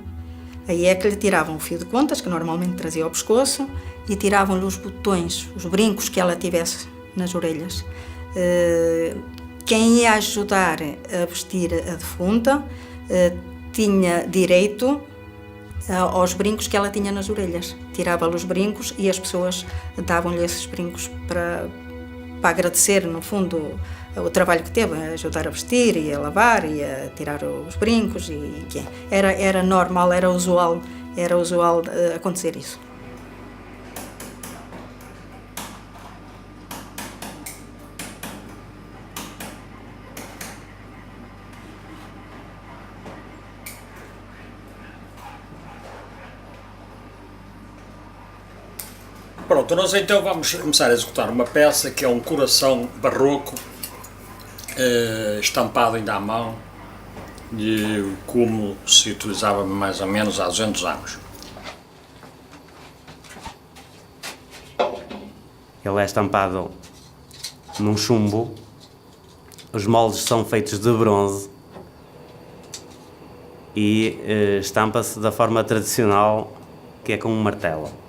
Aí é que lhe tiravam o fio de contas, que normalmente trazia ao pescoço, e tiravam-lhe os botões, os brincos que ela tivesse nas orelhas. Quem ia ajudar a vestir a defunta tinha direito aos brincos que ela tinha nas orelhas. Tirava-lhe os brincos e as pessoas davam-lhe esses brincos para agradecer, no fundo, o trabalho que teve, a ajudar a vestir e a lavar e a tirar os brincos. Era normal, era usual acontecer isso. Pronto, nós então vamos começar a executar uma peça que é um coração barroco, estampado ainda à mão, e como se utilizava mais ou menos há 200 anos. Ele é estampado num chumbo, os moldes são feitos de bronze e estampa-se da forma tradicional, que é com um martelo.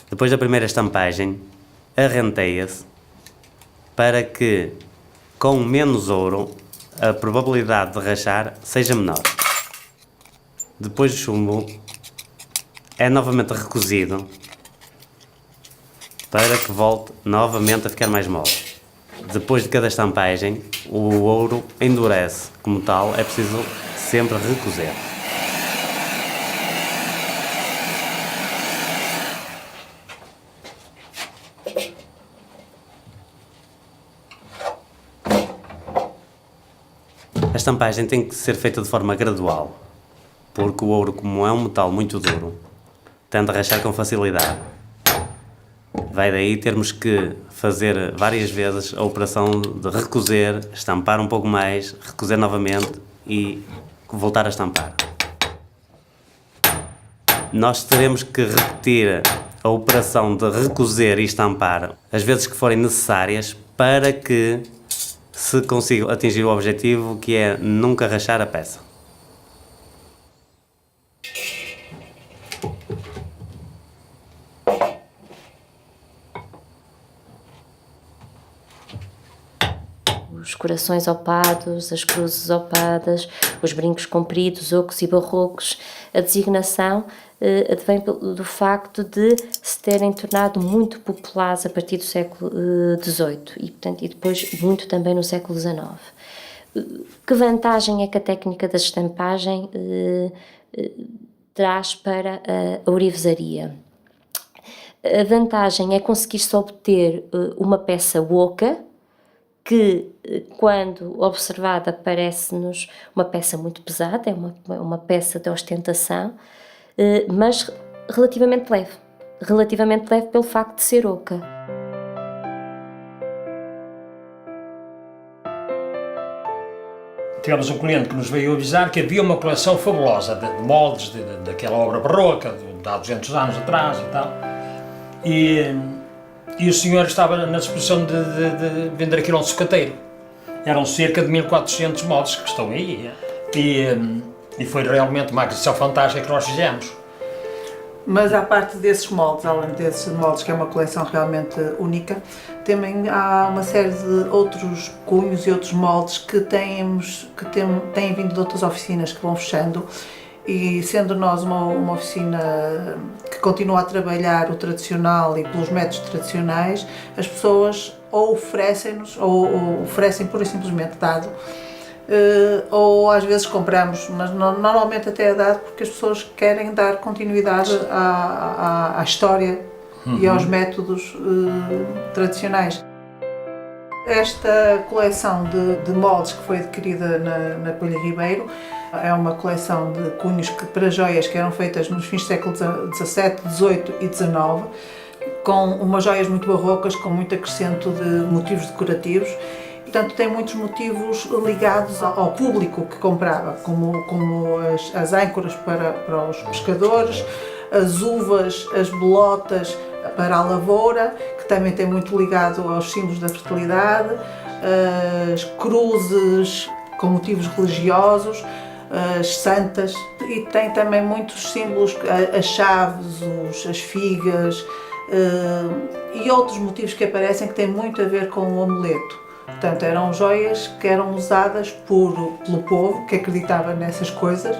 Depois da primeira estampagem, arrenteia-se para que, com menos ouro, a probabilidade de rachar seja menor. Depois do chumbo, é novamente recozido para que volte novamente a ficar mais mole. Depois de cada estampagem, o ouro endurece. Como tal, é preciso sempre recozer. A estampagem tem que ser feita de forma gradual, porque o ouro, como é um metal muito duro, tende a rachar com facilidade. Vai daí termos que fazer várias vezes a operação de recozer, estampar um pouco mais, recozer novamente e voltar a estampar. Nós teremos que repetir a operação de recozer e estampar as vezes que forem necessárias para que se consiga atingir o objetivo, que é nunca rachar a peça. Os corações opados, as cruzes opadas, os brincos compridos, ocos e barrocos. A designação advém do facto de se terem tornado muito populares a partir do século XVIII e, portanto, e depois muito também no século XIX. Que vantagem é que a técnica da estampagem traz para a ourivesaria? A vantagem é conseguir-se obter uma peça oca, que, quando observada, parece-nos uma peça muito pesada, é uma peça de ostentação, mas relativamente leve pelo facto de ser oca. Tivemos um cliente que nos veio avisar que havia uma coleção fabulosa de moldes daquela obra barroca, de há 200 anos atrás e tal, e o senhor estava na disposição de vender aquilo a um sucateiro. Eram cerca de 1400 moldes que estão aí, e foi realmente uma aquisição fantástica que nós fizemos. Mas à parte desses moldes, além desses moldes, que é uma coleção realmente única, também há uma série de outros cunhos e outros moldes que têm vindo de outras oficinas que vão fechando, e sendo nós uma oficina que continua a trabalhar o tradicional e pelos métodos tradicionais, as pessoas ou oferecem-nos, ou oferecem pura e simplesmente dado, ou às vezes compramos, mas normalmente até é dado porque as pessoas querem dar continuidade à história e aos métodos tradicionais. Esta coleção de moldes que foi adquirida na Coelho Ribeiro é uma coleção de cunhos para joias que eram feitas nos fins do século XVII, XVIII e XIX, com umas joias muito barrocas, com muito acrescento de motivos decorativos. Portanto, tem muitos motivos ligados ao público que comprava, como as âncoras para os pescadores, as uvas, as bolotas para a lavoura, que também tem muito ligado aos símbolos da fertilidade, as cruzes com motivos religiosos, as santas, e tem também muitos símbolos, as chaves, as figas e outros motivos que aparecem que têm muito a ver com o amuleto. Portanto, eram joias que eram usadas pelo povo que acreditava nessas coisas.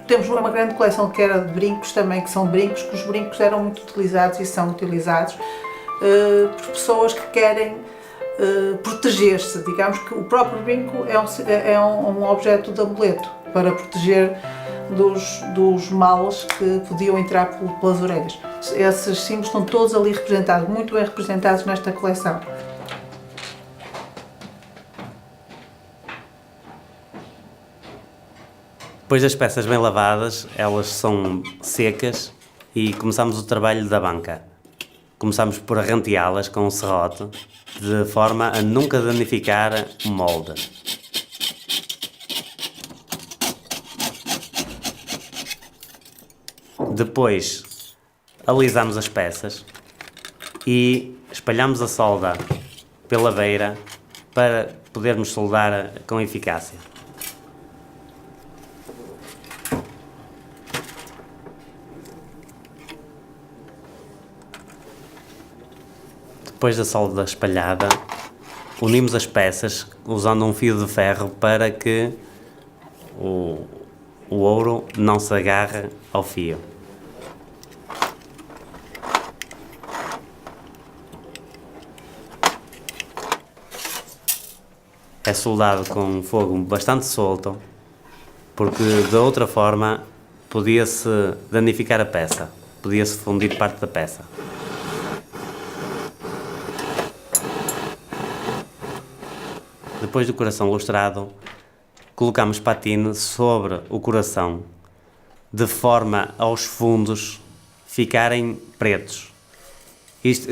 Temos uma grande coleção que era de brincos também, que são brincos, que os brincos eram muito utilizados e são utilizados por pessoas que querem proteger-se. Digamos que o próprio brinco é um objeto de amuleto para proteger dos males que podiam entrar pelas orelhas. Esses símbolos estão todos ali representados, muito bem representados nesta coleção. Depois das peças bem lavadas, elas são secas e começamos o trabalho da banca. Começamos por arrenteá-las com um serrote, de forma a nunca danificar o molde. Depois alisamos as peças e espalhamos a solda pela beira para podermos soldar com eficácia. Depois da solda espalhada, unimos as peças usando um fio de ferro para que o ouro não se agarre ao fio. É soldado com um fogo bastante solto, porque de outra forma podia-se danificar a peça, podia-se fundir parte da peça. Depois do coração lustrado, colocamos patine sobre o coração, de forma aos fundos ficarem pretos.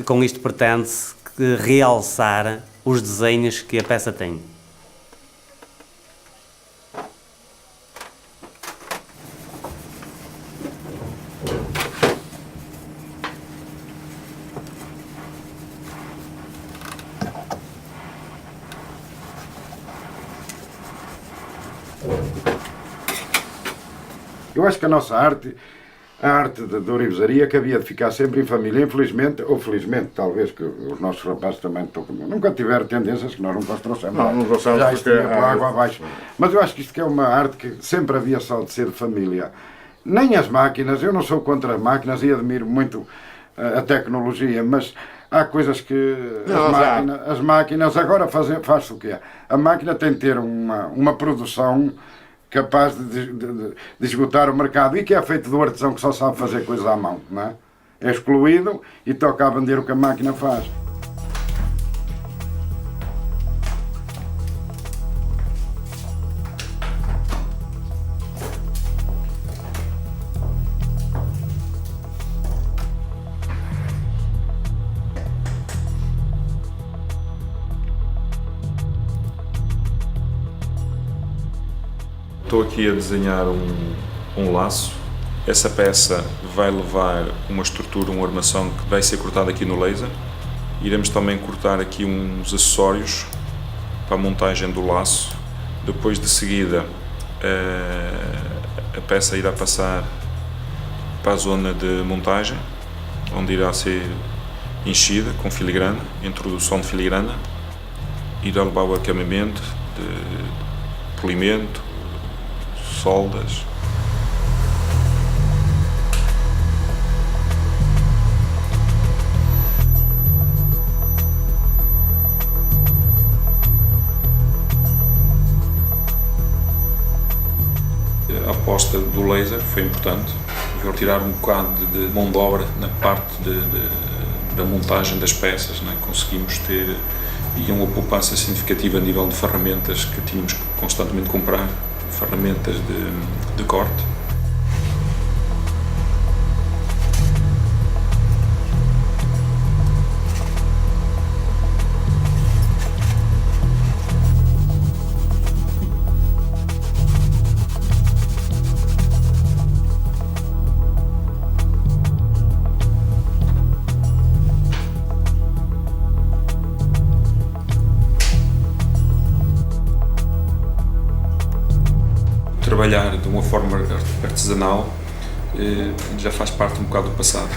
Com isto pretende-se realçar os desenhos que a peça tem. Eu acho que a nossa arte, a arte da orivesaria, que havia de ficar sempre em família, infelizmente, ou felizmente, talvez, que os nossos rapazes também nunca tiveram tendências que nós nunca os trouxemos. Não trouxemos já porque isto ia pela água abaixo. Mas eu acho que isto que é uma arte que sempre havia só de ser de família. Nem as máquinas, eu não sou contra as máquinas e admiro muito a tecnologia, mas há coisas que as máquinas agora faz-se o quê? A máquina tem de ter uma produção capaz de esgotar o mercado e que é feito do artesão que só sabe fazer coisas à mão, não é? É excluído e toca a vender o que a máquina faz. Estou aqui a desenhar um laço. Essa peça vai levar uma estrutura, uma armação que vai ser cortada aqui no laser. Iremos também cortar aqui uns acessórios para a montagem do laço. Depois de seguida a peça irá passar para a zona de montagem, onde irá ser enchida com filigrana, introdução de filigrana. Irá levar o acabamento de polimento, soldas. A aposta do laser foi importante, veio tirar um bocado de mão de obra na parte da montagem das peças, né? Conseguimos ter uma poupança significativa a nível de ferramentas que tínhamos que constantemente comprar, ferramentas de corte. Trabalhar de uma forma artesanal já faz parte um bocado do passado,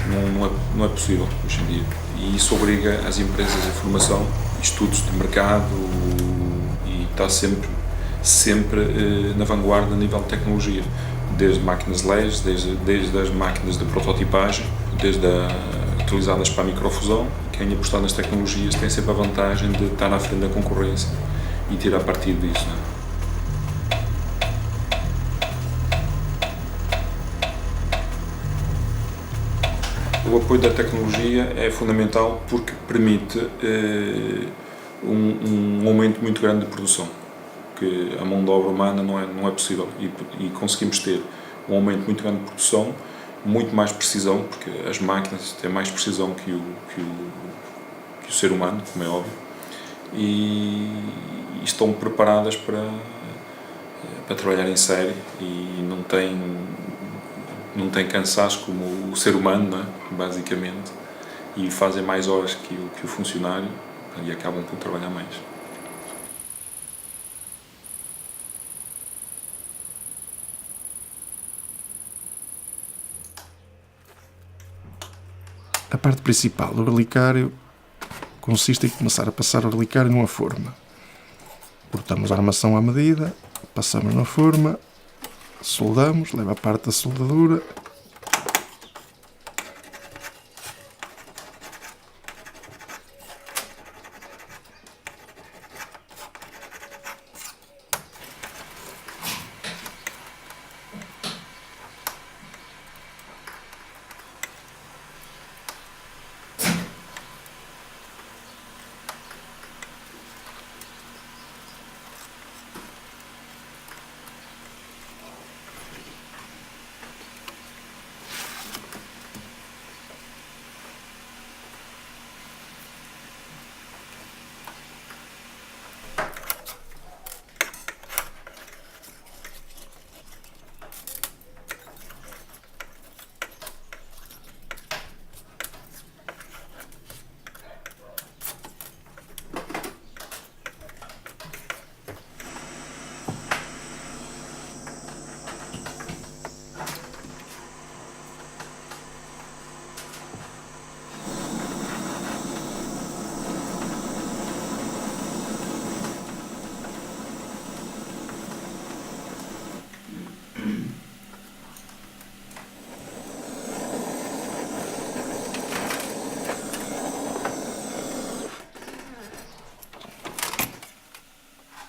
não é possível hoje em dia. E isso obriga as empresas a formação, estudos de mercado e está sempre na vanguarda a nível de tecnologia, desde máquinas LEDs, desde as máquinas de prototipagem, desde utilizadas para a microfusão. Quem apostar nas tecnologias tem sempre a vantagem de estar à frente da concorrência e tirar partido disso, não é? O apoio da tecnologia é fundamental porque permite um aumento muito grande de produção, que a mão de obra humana não é possível, e conseguimos ter um aumento muito grande de produção, muito mais precisão, porque as máquinas têm mais precisão que o ser humano, como é óbvio, e estão preparadas para trabalhar em série e não têm cansaço como o ser humano, não é? Basicamente, e fazem mais horas que o funcionário e acabam por trabalhar mais. A parte principal do relicário consiste em começar a passar o relicário numa forma. Cortamos a armação à medida, passamos na forma, soldamos, leva a parte da soldadura.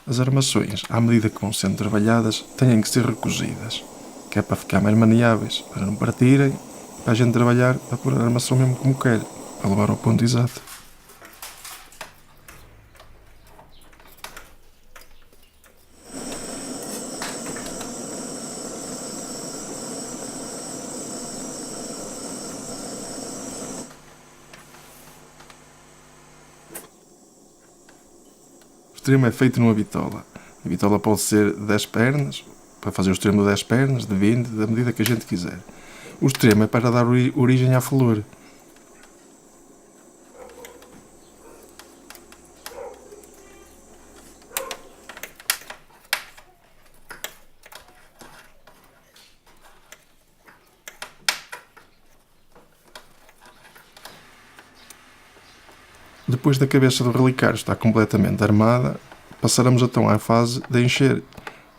As armações, à medida que vão sendo trabalhadas, têm que ser recozidas, que é para ficar mais maniáveis, para não partirem, para a gente trabalhar, para pôr a armação mesmo como quer, para levar ao ponto exato. O extremo é feito numa bitola. A bitola pode ser de 10 pernas, para fazer o extremo de 10 pernas, de 20, da medida que a gente quiser. O extremo é para dar origem à flor. Depois da cabeça do relicário estar completamente armada, passaremos então à fase de encher.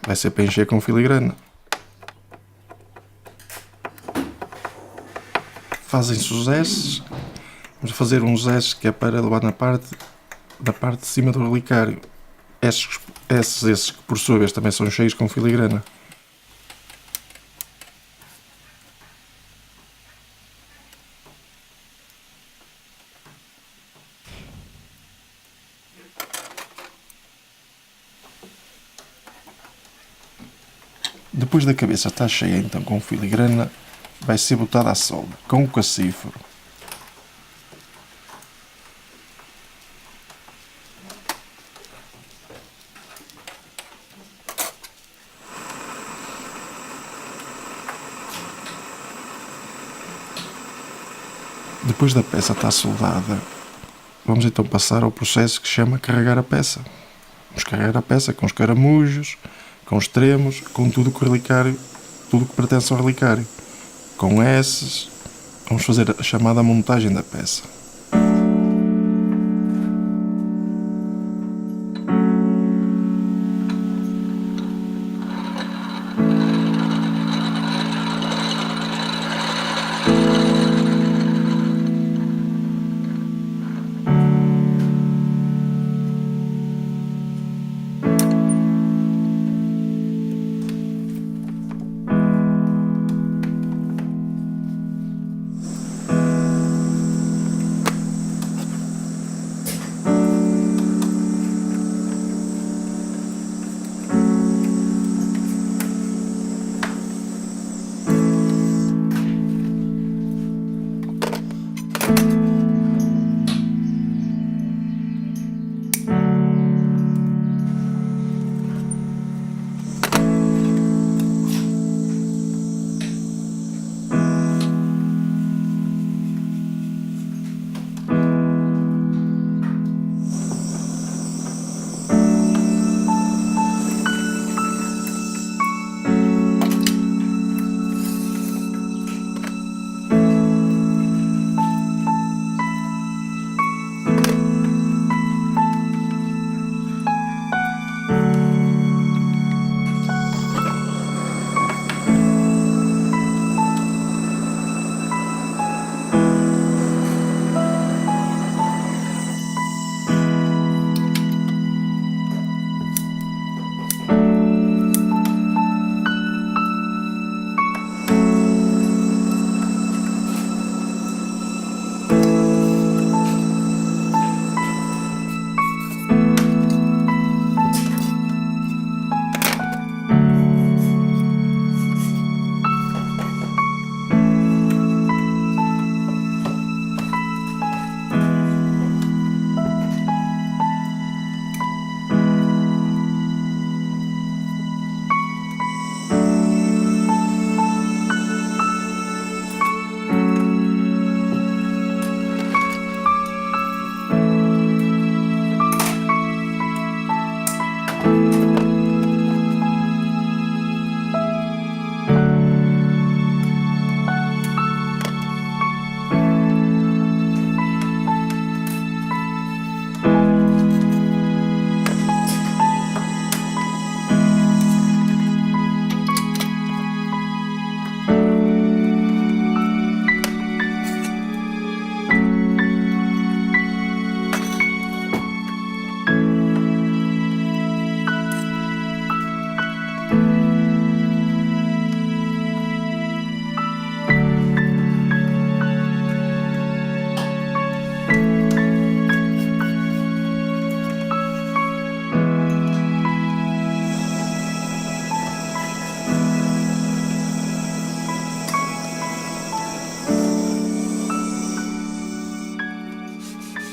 Vai ser para encher com filigrana. Fazem-se os S. Vamos fazer uns S que é para levar na parte de cima do relicário. Esses que por sua vez também são cheios com filigrana. Depois da cabeça estar cheia então com filigrana, vai ser botada à solda, com o cacífero. Depois da peça estar soldada, vamos então passar ao processo que se chama carregar a peça. Vamos carregar a peça com os caramujos, com extremos, com tudo que o relicário, tudo que pertence ao relicário. Com esses, vamos fazer a chamada montagem da peça.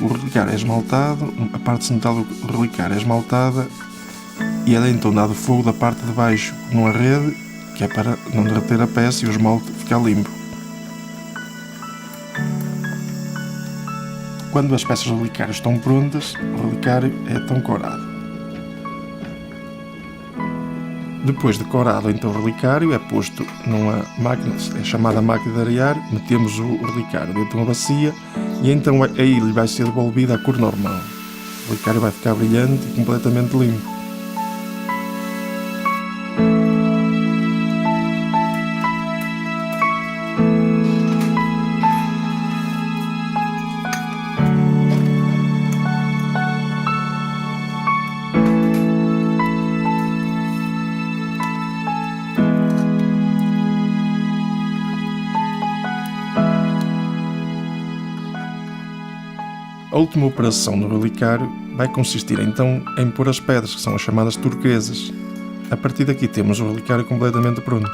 O relicário é esmaltado, a parte central do relicário é esmaltada e é então dado fogo da parte de baixo numa rede, que é para não derreter a peça e o esmalte ficar limpo. Quando as peças do relicário estão prontas, o relicário é então corado. Depois de corado então o relicário, é posto numa máquina, é chamada máquina de arear, metemos o relicário dentro de uma bacia e então aí lhe vai ser devolvida a cor normal. O relicário vai ficar brilhante e completamente limpo. A última operação no relicário vai consistir então em pôr as pedras, que são as chamadas turquesas. A partir daqui temos o relicário completamente pronto.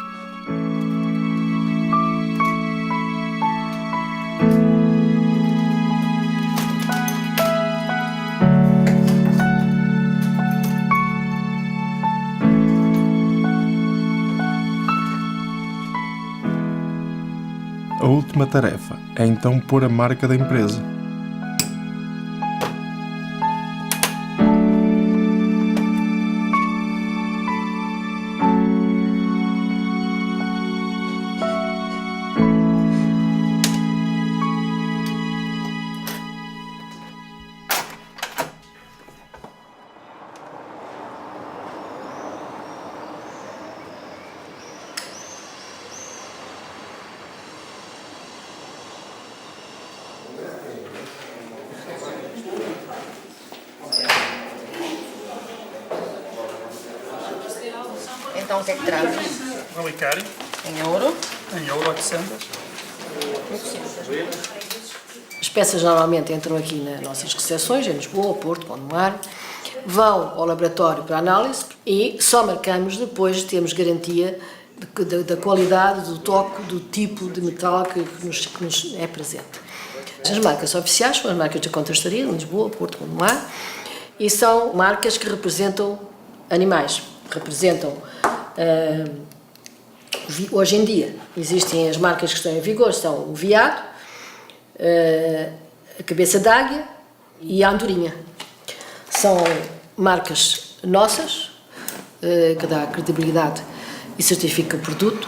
A última tarefa é então pôr a marca da empresa. Então o que é que traz? Relicário. Em ouro? Em ouro, 800. As peças normalmente entram aqui nas nossas recepções, em Lisboa, Porto, Gondomar, vão ao laboratório para análise e só marcamos depois de termos garantia da qualidade, do toque, do tipo de metal que nos é presente. As marcas oficiais são as marcas da Contrastaria, de Lisboa, Porto, Gondomar, e são marcas que representam animais, representam hoje em dia existem as marcas que estão em vigor, são o veado, a cabeça d'águia e a andorinha. São marcas nossas, que dá credibilidade e certifica o produto.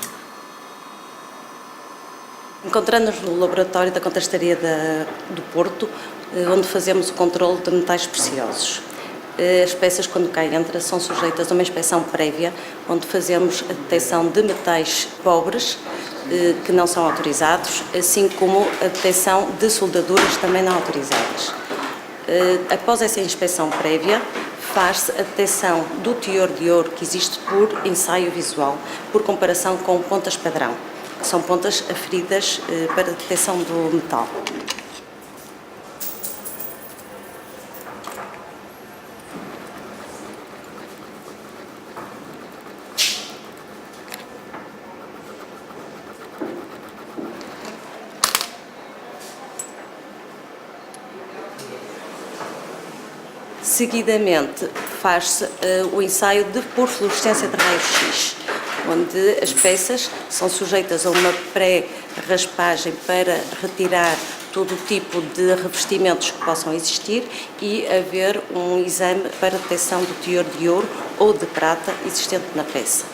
Encontramos-nos no laboratório da Contrastaria do Porto, onde fazemos o controle de metais preciosos. As peças, quando cá entram, são sujeitas a uma inspeção prévia, onde fazemos a detecção de metais pobres, que não são autorizados, assim como a detecção de soldaduras também não autorizadas. Após essa inspeção prévia, faz-se a detecção do teor de ouro que existe por ensaio visual, por comparação com pontas padrão, que são pontas aferidas para a detecção do metal. Seguidamente, faz-se o ensaio por fluorescência de raio-x, onde as peças são sujeitas a uma pré-raspagem para retirar todo o tipo de revestimentos que possam existir e haver um exame para detecção do teor de ouro ou de prata existente na peça.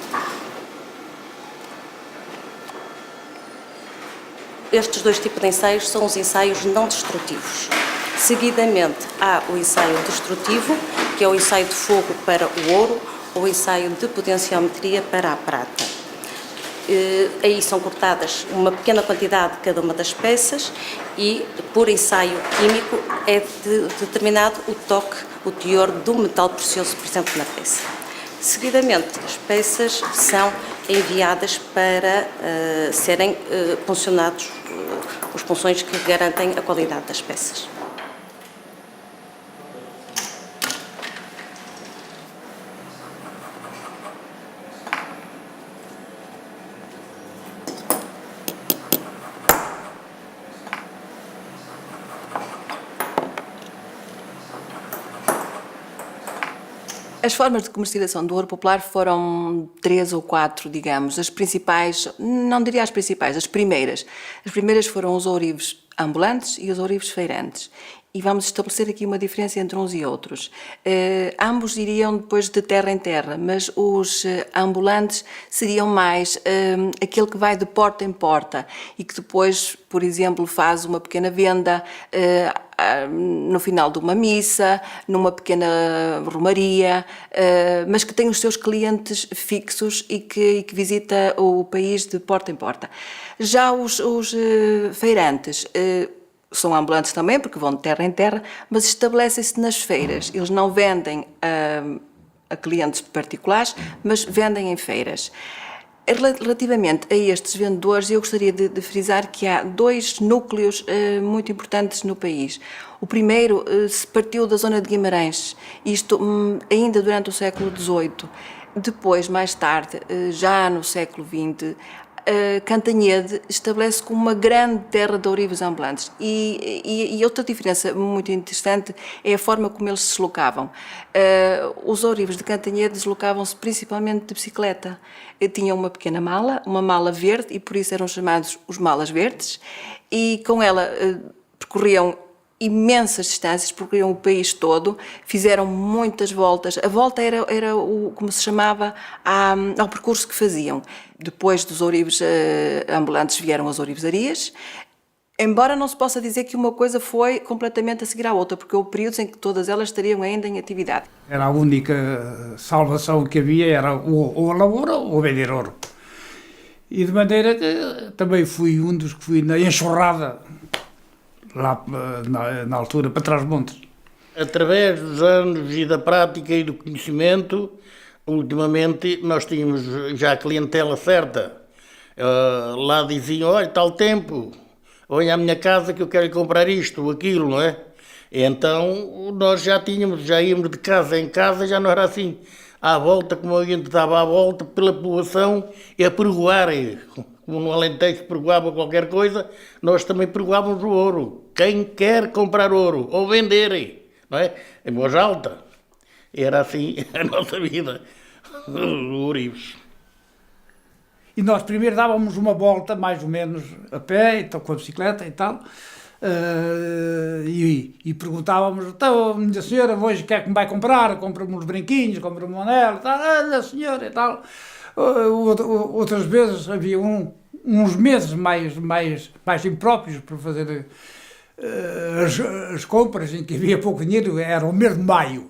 Estes dois tipos de ensaios são os ensaios não destrutivos. Seguidamente, há o ensaio destrutivo, que é o ensaio de fogo para o ouro, ou o ensaio de potenciometria para a prata. Aí são cortadas uma pequena quantidade de cada uma das peças e, por ensaio químico, é determinado o toque, o teor do metal precioso presente na peça. Seguidamente, as peças são enviadas para serem puncionados os punções que garantem a qualidade das peças. As formas de comercialização do ouro popular foram 3 ou 4, digamos. As principais, não diria as principais, as primeiras. As primeiras foram os ourives ambulantes e os ourives feirantes. E vamos estabelecer aqui uma diferença entre uns e outros. Ambos iriam depois de terra em terra, mas os ambulantes seriam mais aquele que vai de porta em porta e que depois, por exemplo, faz uma pequena venda no final de uma missa, numa pequena romaria, mas que tem os seus clientes fixos e que visita o país de porta em porta. Já os feirantes são ambulantes também, porque vão de terra em terra, mas estabelecem-se nas feiras. Eles não vendem a clientes particulares, mas vendem em feiras. Relativamente a estes vendedores, eu gostaria de frisar que há 2 núcleos muito importantes no país. O primeiro se partiu da zona de Guimarães, isto ainda durante o século XVIII. Depois, mais tarde, já no século XX, Cantanhede estabelece como uma grande terra de ourives ambulantes e outra diferença muito interessante é a forma como eles se deslocavam. Os ourives de Cantanhede deslocavam-se principalmente de bicicleta. Tinham uma pequena mala, uma mala verde, e por isso eram chamados os malas verdes, e com ela percorriam imensas distâncias, percorriam o país todo, fizeram muitas voltas. A volta era como se chamava, ao percurso que faziam. Depois dos ourives ambulantes vieram as ourivesarias, embora não se possa dizer que uma coisa foi completamente a seguir à outra, porque houve períodos em que todas elas estariam ainda em atividade. Era a única salvação que havia, era ou a lavoura ou vender ouro. E de maneira que também fui um dos que fui na enxurrada, lá na altura, para Trás-os-Montes. Através dos anos e da prática e do conhecimento, ultimamente nós tínhamos já a clientela certa. Lá diziam, olha, tal tempo, venha à minha casa que eu quero comprar isto ou aquilo, não é? E então nós já íamos de casa em casa, já não era assim, à volta, como a gente estava à volta, pela população, e a pregoar, como no Alentejo pregoava qualquer coisa, nós também pregoávamos o ouro. Quem quer comprar ouro ou vender, não é? Em voz alta. Era assim a nossa vida, os ourives. E nós primeiro dávamos uma volta, mais ou menos, a pé, então, com a bicicleta e tal, e perguntávamos, então, minha senhora, hoje quer que me vai comprar? Compra-me uns brinquinhos, compra-me um anel, e tal, olha, senhora, e tal. Outras vezes havia uns meses mais impróprios para fazer as compras, em que havia pouco dinheiro, era o mês de maio.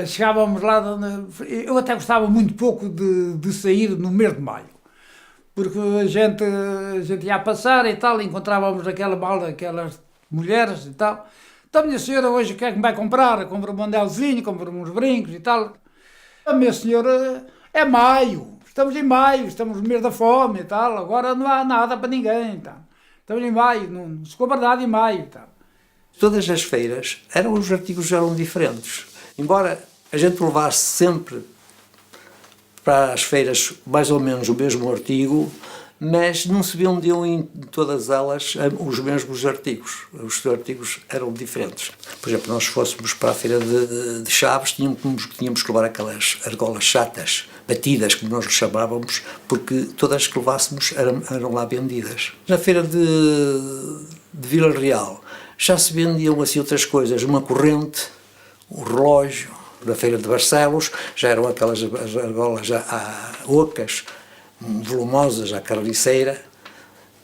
Chegávamos lá, eu até gostava muito pouco de sair no mês de maio, porque a gente ia a passar e tal, encontrávamos aquela balda, aquelas mulheres e tal. Então, minha senhora, hoje o que é que me vai comprar? Compra-me um anelzinho, compra-me uns brincos e tal. A minha senhora, é maio, estamos em maio, estamos no mês da fome e tal, agora não há nada para ninguém, então. Estamos em maio, não se compra nada em maio e tal. Todas as feiras, os artigos eram diferentes. Embora a gente levasse sempre para as feiras mais ou menos o mesmo artigo, mas não se vendiam em todas elas os mesmos artigos. Os artigos eram diferentes. Por exemplo, nós fôssemos para a feira de Chaves, tínhamos que levar aquelas argolas chatas, batidas, como nós lhe chamávamos, porque todas as que levássemos eram lá vendidas. Na feira de Vila Real já se vendiam assim outras coisas, uma corrente, um relógio. Na feira de Barcelos já eram aquelas argolas já ocas, volumosas, à carniceira,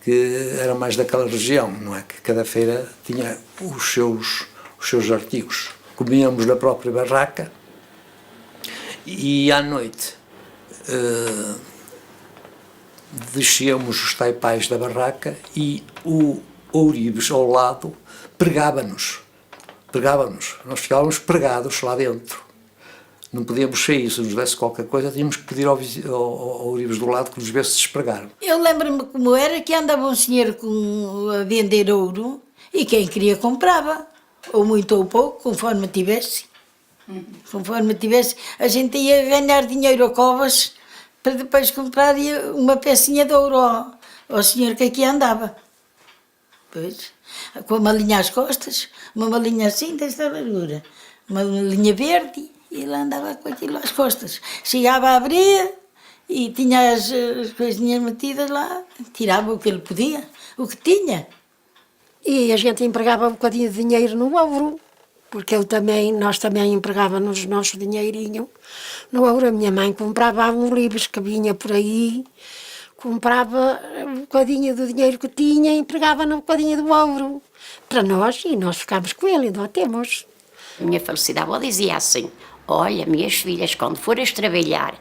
que eram mais daquela região, não é? Que cada feira tinha os seus artigos. Comíamos na própria barraca e à noite descíamos os taipais da barraca e o ourives ao lado pregava-nos. Nós ficávamos pregados lá dentro. Não podíamos sair, se nos desse qualquer coisa, tínhamos que pedir ao ourives do lado que nos viesse despregar. Eu lembro-me como era, que andava um senhor a vender ouro e quem queria comprava, ou muito ou pouco, conforme tivesse. Conforme tivesse, a gente ia ganhar dinheiro a covas para depois comprar uma pecinha de ouro ao senhor que aqui andava. Pois, com uma linha às costas, uma linha assim desta largura, uma linha verde E ele andava com aquilo às costas. Chegava a abrir e tinha as coisinhas metidas lá, tirava o que ele podia, o que tinha. E a gente empregava um bocadinho de dinheiro no ouro, porque nós também empregávamos o nosso dinheirinho no ouro. A minha mãe comprava uns livros que vinha por aí, comprava um bocadinho do dinheiro que tinha e empregava no bocadinho do ouro para nós, e nós ficámos com ele, ainda o temos. A minha falecida avó dizia assim: olha, minhas filhas, quando fores trabalhar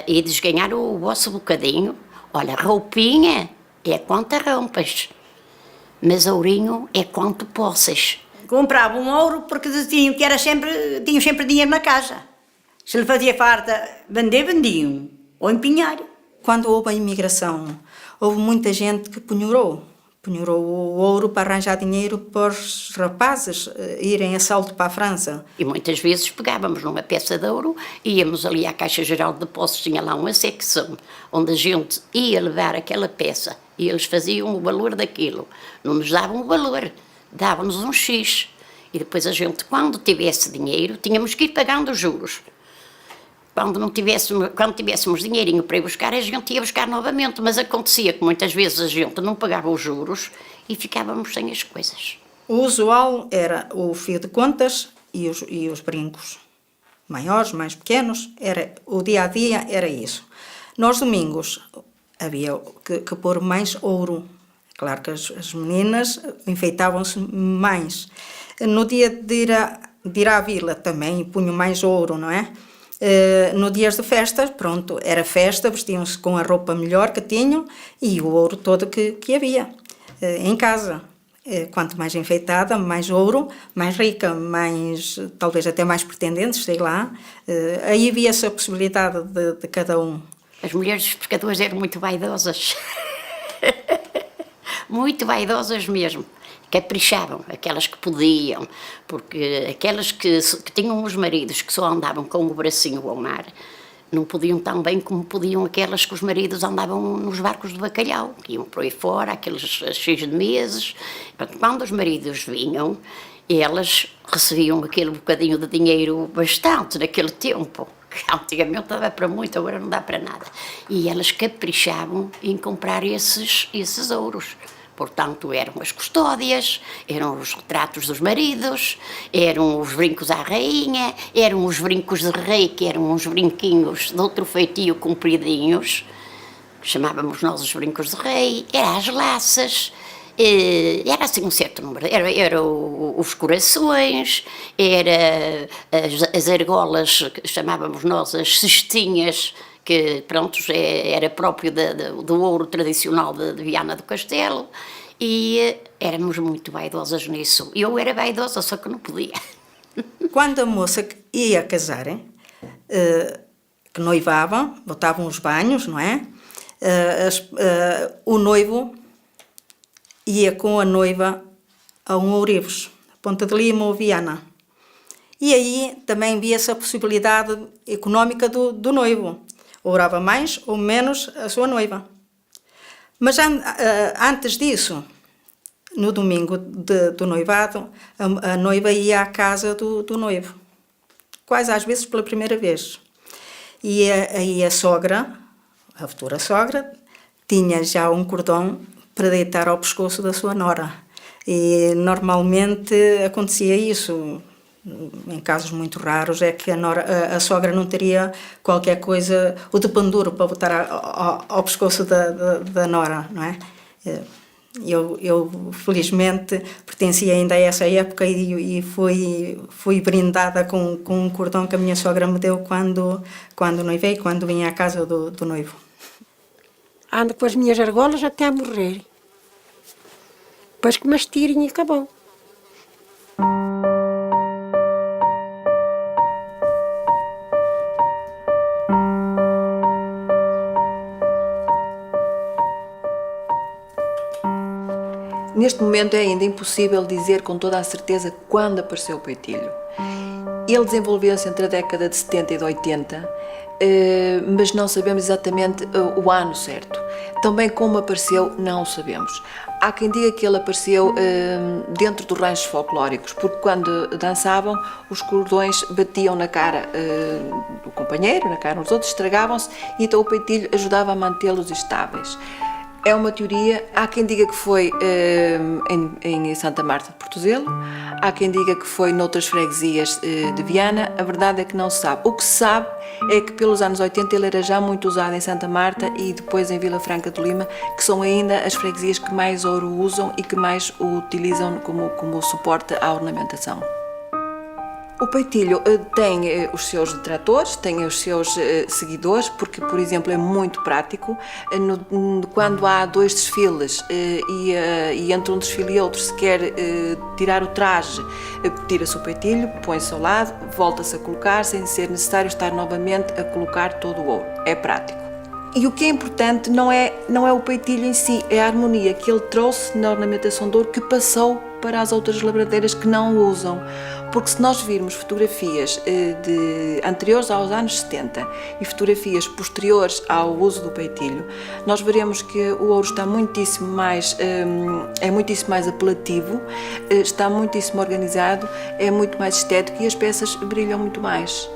e desganhar o vosso bocadinho, olha, roupinha é quanto rompas, mas ourinho é quanto possas. Compravam ouro porque diziam que tinham sempre dinheiro na casa. Se lhe fazia falta vender, vendiam, ou empenhar. Quando houve a imigração, houve muita gente que penhorou o ouro para arranjar dinheiro para os rapazes irem a salto para a França. E muitas vezes pegávamos numa peça de ouro, íamos ali à Caixa Geral de Depósitos, tinha lá uma secção onde a gente ia levar aquela peça e eles faziam o valor daquilo. Não nos davam o valor, davam-nos um X. E depois a gente, quando tivesse dinheiro, tínhamos que ir pagando os juros. Quando tivéssemos dinheirinho para ir buscar, a gente ia buscar novamente, mas acontecia que muitas vezes a gente não pagava os juros e ficávamos sem as coisas. O usual era o fio de contas e os brincos. Maiores, mais pequenos, o dia-a-dia era isso. Nos domingos havia que pôr mais ouro. Claro que as meninas enfeitavam-se mais. No dia de ir à vila também punham mais ouro, não é? No dias de festa, pronto, era festa, vestiam-se com a roupa melhor que tinham e o ouro todo que havia em casa. Quanto mais enfeitada, mais ouro, mais rica, talvez até mais pretendentes, sei lá. Aí havia-se a possibilidade de cada um. As mulheres dos pescadores eram muito vaidosas. Muito vaidosas mesmo. Caprichavam, aquelas que podiam, porque aquelas que tinham os maridos que só andavam com o bracinho ao mar, não podiam tão bem como podiam aquelas que os maridos andavam nos barcos de bacalhau, que iam por aí fora, aqueles cheios de meses. Quando os maridos vinham, elas recebiam aquele bocadinho de dinheiro bastante naquele tempo, que antigamente dava para muito, agora não dá para nada. E elas caprichavam em comprar esses ouros. Portanto, eram as custódias, eram os retratos dos maridos, eram os brincos à rainha, eram os brincos de rei, que eram uns brinquinhos de outro feitio compridinhos, chamávamos nós os brincos de rei, eram as laças, era assim um certo número, era os corações, era as argolas, que chamávamos nós as cestinhas, que pronto, era próprio do ouro tradicional de Viana do Castelo, e éramos muito vaidosas nisso. Eu era vaidosa, só que não podia. Quando a moça ia casar, que noivava, botavam os banhos, não é? O noivo ia com a noiva a um ourivos, Ponta de Lima ou Viana. E aí também via-se a possibilidade económica do noivo. Ourava mais ou menos a sua noiva. Mas antes disso, no domingo do noivado, a noiva ia à casa do noivo, quase às vezes pela primeira vez. E aí a sogra, a futura sogra, tinha já um cordão para deitar ao pescoço da sua nora. E normalmente acontecia isso. Em casos muito raros é que a sogra não teria qualquer coisa, o de penduro para botar ao pescoço da nora, não é? Eu felizmente pertencia ainda a essa época e fui brindada com um cordão que a minha sogra me deu quando noivei, quando vinha à casa do noivo. Ando com as minhas argolas até a morrer. Depois que me as tirem e acabou. Neste momento é ainda impossível dizer com toda a certeza quando apareceu o peitilho. Ele desenvolveu-se entre a década de 70 e de 80, mas não sabemos exatamente o ano certo. Também como apareceu, não o sabemos. Há quem diga que ele apareceu dentro dos ranchos folclóricos, porque quando dançavam, os cordões batiam na cara do companheiro, na cara dos outros, estragavam-se, e então o peitilho ajudava a mantê-los estáveis. É uma teoria. Há quem diga que foi em Santa Marta de Portozelo, há quem diga que foi noutras freguesias de Viana. A verdade é que não se sabe. O que se sabe é que pelos anos 80 ele era já muito usado em Santa Marta e depois em Vila Franca de Lima, que são ainda as freguesias que mais ouro usam e que mais o utilizam como suporte à ornamentação. O peitilho tem os seus detratores, tem os seus seguidores, porque, por exemplo, é muito prático. Quando há dois desfiles e entre um desfile e outro se quer tirar o traje, tira-se o peitilho, põe-se ao lado, volta-se a colocar, sem ser necessário estar novamente a colocar todo o ouro. É prático. E o que é importante não é o peitilho em si, é a harmonia que ele trouxe na ornamentação de ouro, que passou para as outras lavradeiras que não o usam. Porque se nós virmos fotografias anteriores aos anos 70 e fotografias posteriores ao uso do peitilho, nós veremos que o ouro está muitíssimo mais apelativo, está muitíssimo organizado, é muito mais estético e as peças brilham muito mais.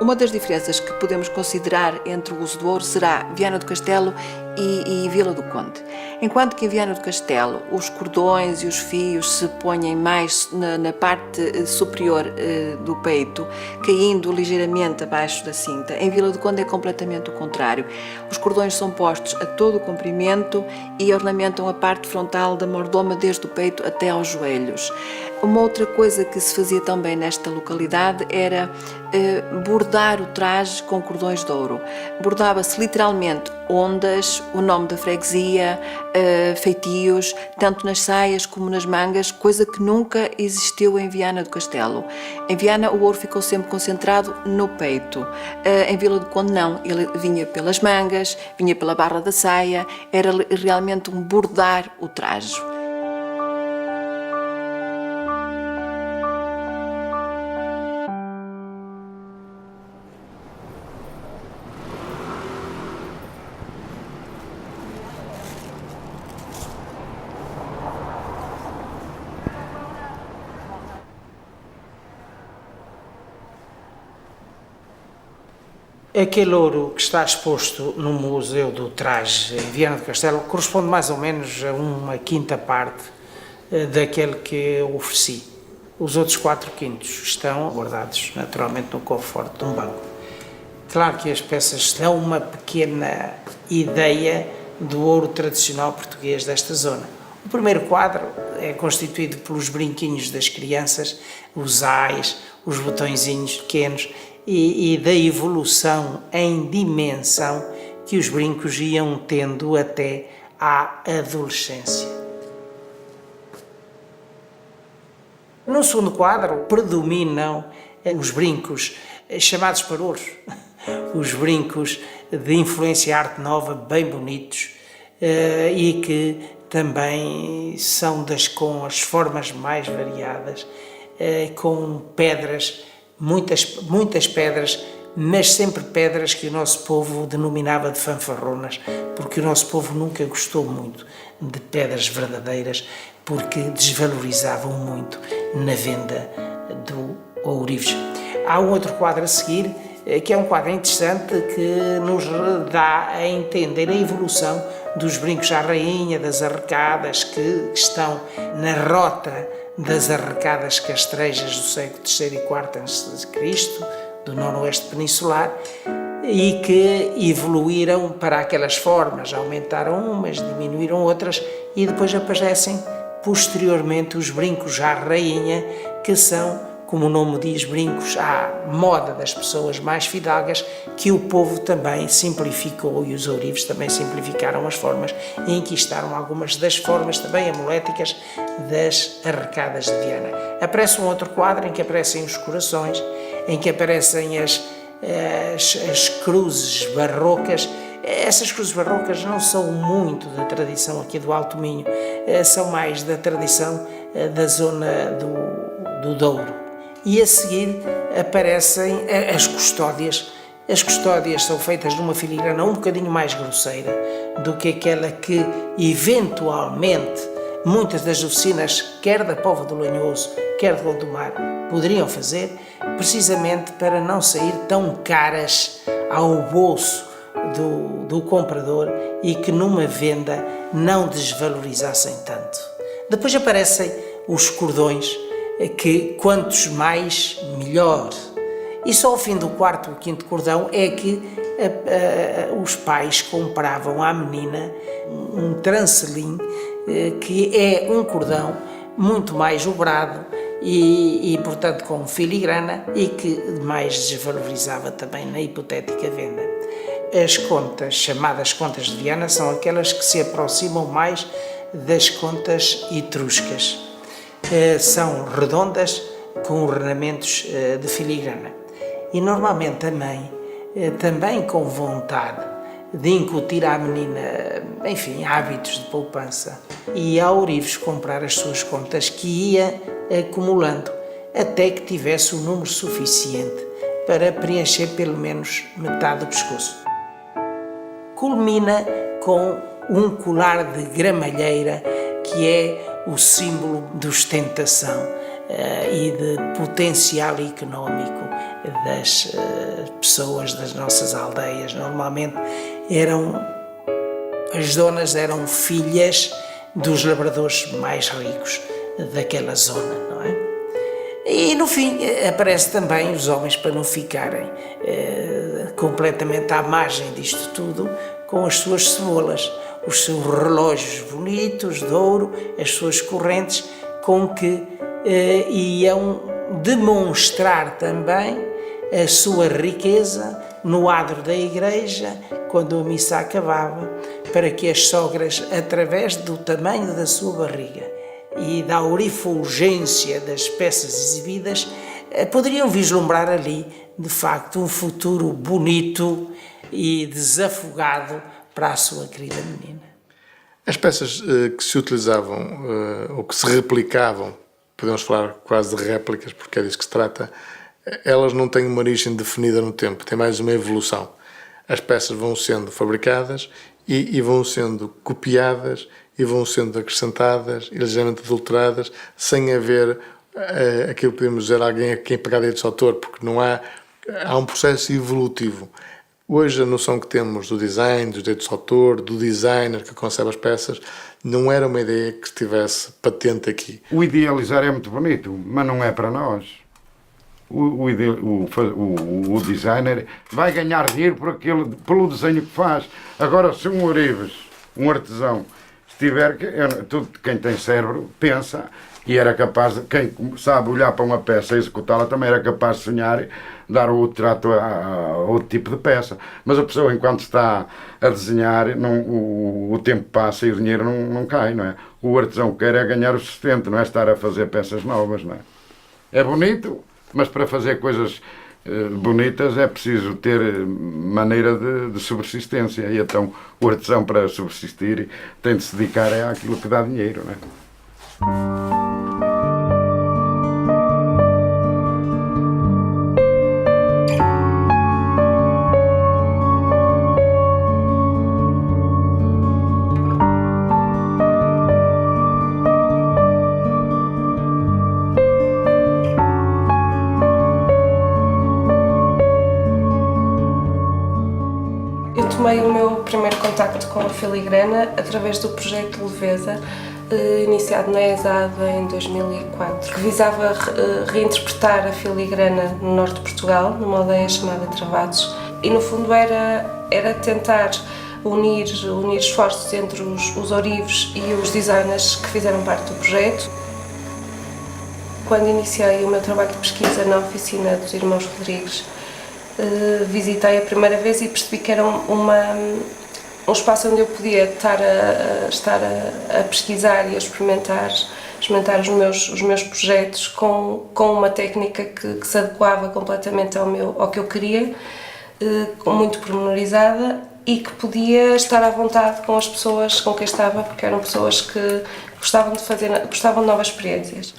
Uma das diferenças que podemos considerar entre o uso do ouro será Viana do Castelo e Vila do Conde. Enquanto que em Viana do Castelo os cordões e os fios se põem mais na parte superior do peito, caindo ligeiramente abaixo da cinta, em Vila do Conde é completamente o contrário. Os cordões são postos a todo o comprimento e ornamentam a parte frontal da mordoma desde o peito até aos joelhos. Uma outra coisa que se fazia também nesta localidade era bordar o traje com cordões de ouro. Bordava-se literalmente ondas, o nome da freguesia, feitios, tanto nas saias como nas mangas, coisa que nunca existiu em Viana do Castelo. Em Viana o ouro ficou sempre concentrado no peito. Em Vila do Conde não, ele vinha pelas mangas, vinha pela barra da saia, era realmente um bordar o traje. Aquele ouro que está exposto no Museu do Traje em Viana do Castelo corresponde mais ou menos a uma quinta parte daquele que eu ofereci. Os outros 4/5 estão guardados naturalmente no cofre-forte de um banco. Claro que as peças dão uma pequena ideia do ouro tradicional português desta zona. O primeiro quadro é constituído pelos brinquinhos das crianças, os ais, os botõezinhos pequenos, e da evolução em dimensão que os brincos iam tendo até à adolescência. No segundo quadro predominam os brincos chamados parouros, os brincos de influência arte nova, bem bonitos, e que também são com as formas mais variadas, com pedras, muitas pedras, mas sempre pedras que o nosso povo denominava de fanfarronas, porque o nosso povo nunca gostou muito de pedras verdadeiras, porque desvalorizavam muito na venda do ourives. Há um outro quadro a seguir, que é um quadro interessante que nos dá a entender a evolução dos brincos à rainha, das arrecadas que estão na rota das arrecadas castrejas do século III e IV a.C., do noroeste peninsular, e que evoluíram para aquelas formas, aumentaram umas, diminuíram outras, e depois aparecem posteriormente os brincos à rainha, que são, como o nome diz, brincos à moda das pessoas mais fidalgas, que o povo também simplificou, e os ourives também simplificaram as formas e enquistaram algumas das formas também amuléticas das arrecadas de Viana. Aparece um outro quadro em que aparecem os corações, em que aparecem as cruzes barrocas. Essas cruzes barrocas não são muito da tradição aqui do Alto Minho, são mais da tradição da zona do Douro. E a seguir aparecem as custódias, As custódias são feitas numa filigrana um bocadinho mais grosseira do que aquela que, eventualmente, muitas das oficinas, quer da Póvoa do Lanhoso, quer de Gondomar, poderiam fazer, precisamente para não sair tão caras ao bolso do comprador e que numa venda não desvalorizassem tanto. Depois aparecem os cordões, que quantos mais, melhor. E só ao fim do quarto ou quinto cordão é que os pais compravam à menina um trancelim, que é um cordão muito mais obrado e portanto com filigrana, e que mais desvalorizava também na hipotética venda. As contas, chamadas contas de Viana, são aquelas que se aproximam mais das contas etruscas. São redondas com ornamentos de filigrana. E normalmente a mãe, também com vontade de incutir à menina, enfim, hábitos de poupança, ia a Ourives comprar as suas contas, que ia acumulando até que tivesse o número suficiente para preencher pelo menos metade do pescoço. Culmina com um colar de gramalheira, que é o símbolo de ostentação e de potencial económico das pessoas das nossas aldeias. Normalmente as donas eram filhas dos lavradores mais ricos daquela zona, não é? E no fim aparecem também os homens, para não ficarem completamente à margem disto tudo, com as suas cebolas, os seus relógios bonitos de ouro, as suas correntes, com que iam demonstrar também a sua riqueza no adro da igreja, quando a missa acabava, para que as sogras, através do tamanho da sua barriga e da aurifulgência das peças exibidas, poderiam vislumbrar ali, de facto, um futuro bonito e desafogado para a sua querida menina. As peças que se utilizavam ou que se replicavam, podemos falar quase de réplicas, porque é disso que se trata, elas não têm uma origem definida no tempo, tem mais uma evolução. As peças vão sendo fabricadas e vão sendo copiadas e vão sendo acrescentadas e ligeiramente adulteradas, sem haver aquilo que podemos dizer alguém a quem pagar direitos de autor, porque não há um processo evolutivo. Hoje a noção que temos do design, dos direitos de autor, do designer que concebe as peças, não era uma ideia que estivesse patente aqui. O idealizar é muito bonito, mas não é para nós. O designer vai ganhar dinheiro pelo desenho que faz. Agora, se um Ourives, um artesão, estiver... Quem tem cérebro pensa, e era capaz de... Quem sabe olhar para uma peça e executá-la também era capaz de sonhar, dar outro trato a outro tipo de peça. Mas a pessoa, enquanto está a desenhar, o tempo passa e o dinheiro não cai, não é? O artesão quer é ganhar o sustento, não é estar a fazer peças novas, não é? É bonito, mas para fazer coisas bonitas é preciso ter maneira de subsistência. E então o artesão, para subsistir, tem de se dedicar àquilo que dá dinheiro, não é? Tomei o meu primeiro contacto com a filigrana através do projeto Leveza, iniciado na ESAD em 2004, que visava reinterpretar a filigrana no norte de Portugal, numa aldeia chamada Travados, e no fundo era tentar unir esforços entre os ourives e os designers que fizeram parte do projeto. Quando iniciei o meu trabalho de pesquisa na oficina dos irmãos Rodrigues, visitei a primeira vez e percebi que era um espaço onde eu podia estar a pesquisar e a experimentar os meus projetos com uma técnica que se adequava completamente ao que eu queria, muito pormenorizada, e que podia estar à vontade com as pessoas com quem estava, porque eram pessoas que gostavam de novas experiências.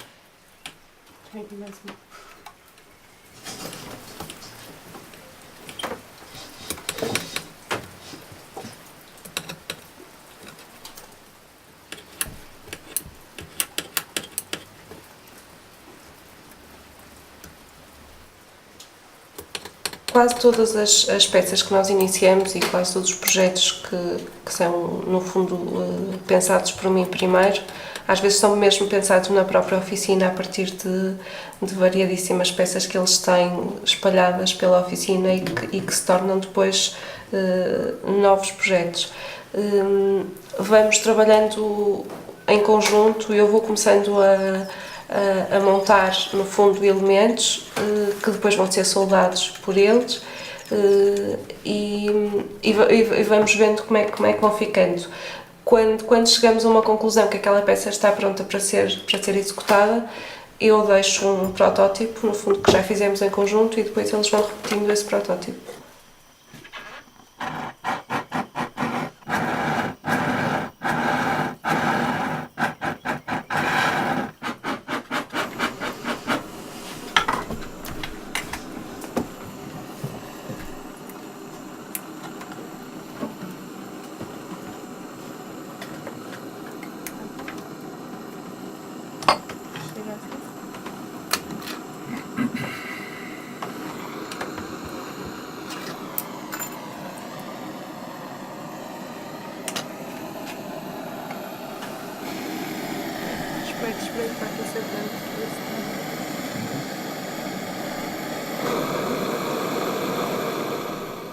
Quase todas as peças que nós iniciamos e quase todos os projetos que são, no fundo, pensados por mim primeiro, às vezes são mesmo pensados na própria oficina a partir de variadíssimas peças que eles têm espalhadas pela oficina e que se tornam depois novos projetos. Vamos trabalhando em conjunto e eu vou começando a montar, no fundo, elementos que depois vão ser soldados por eles e vamos vendo como é que vão ficando. Quando chegamos a uma conclusão que aquela peça está pronta para ser executada, eu deixo um protótipo, no fundo, que já fizemos em conjunto e depois eles vão repetindo esse protótipo.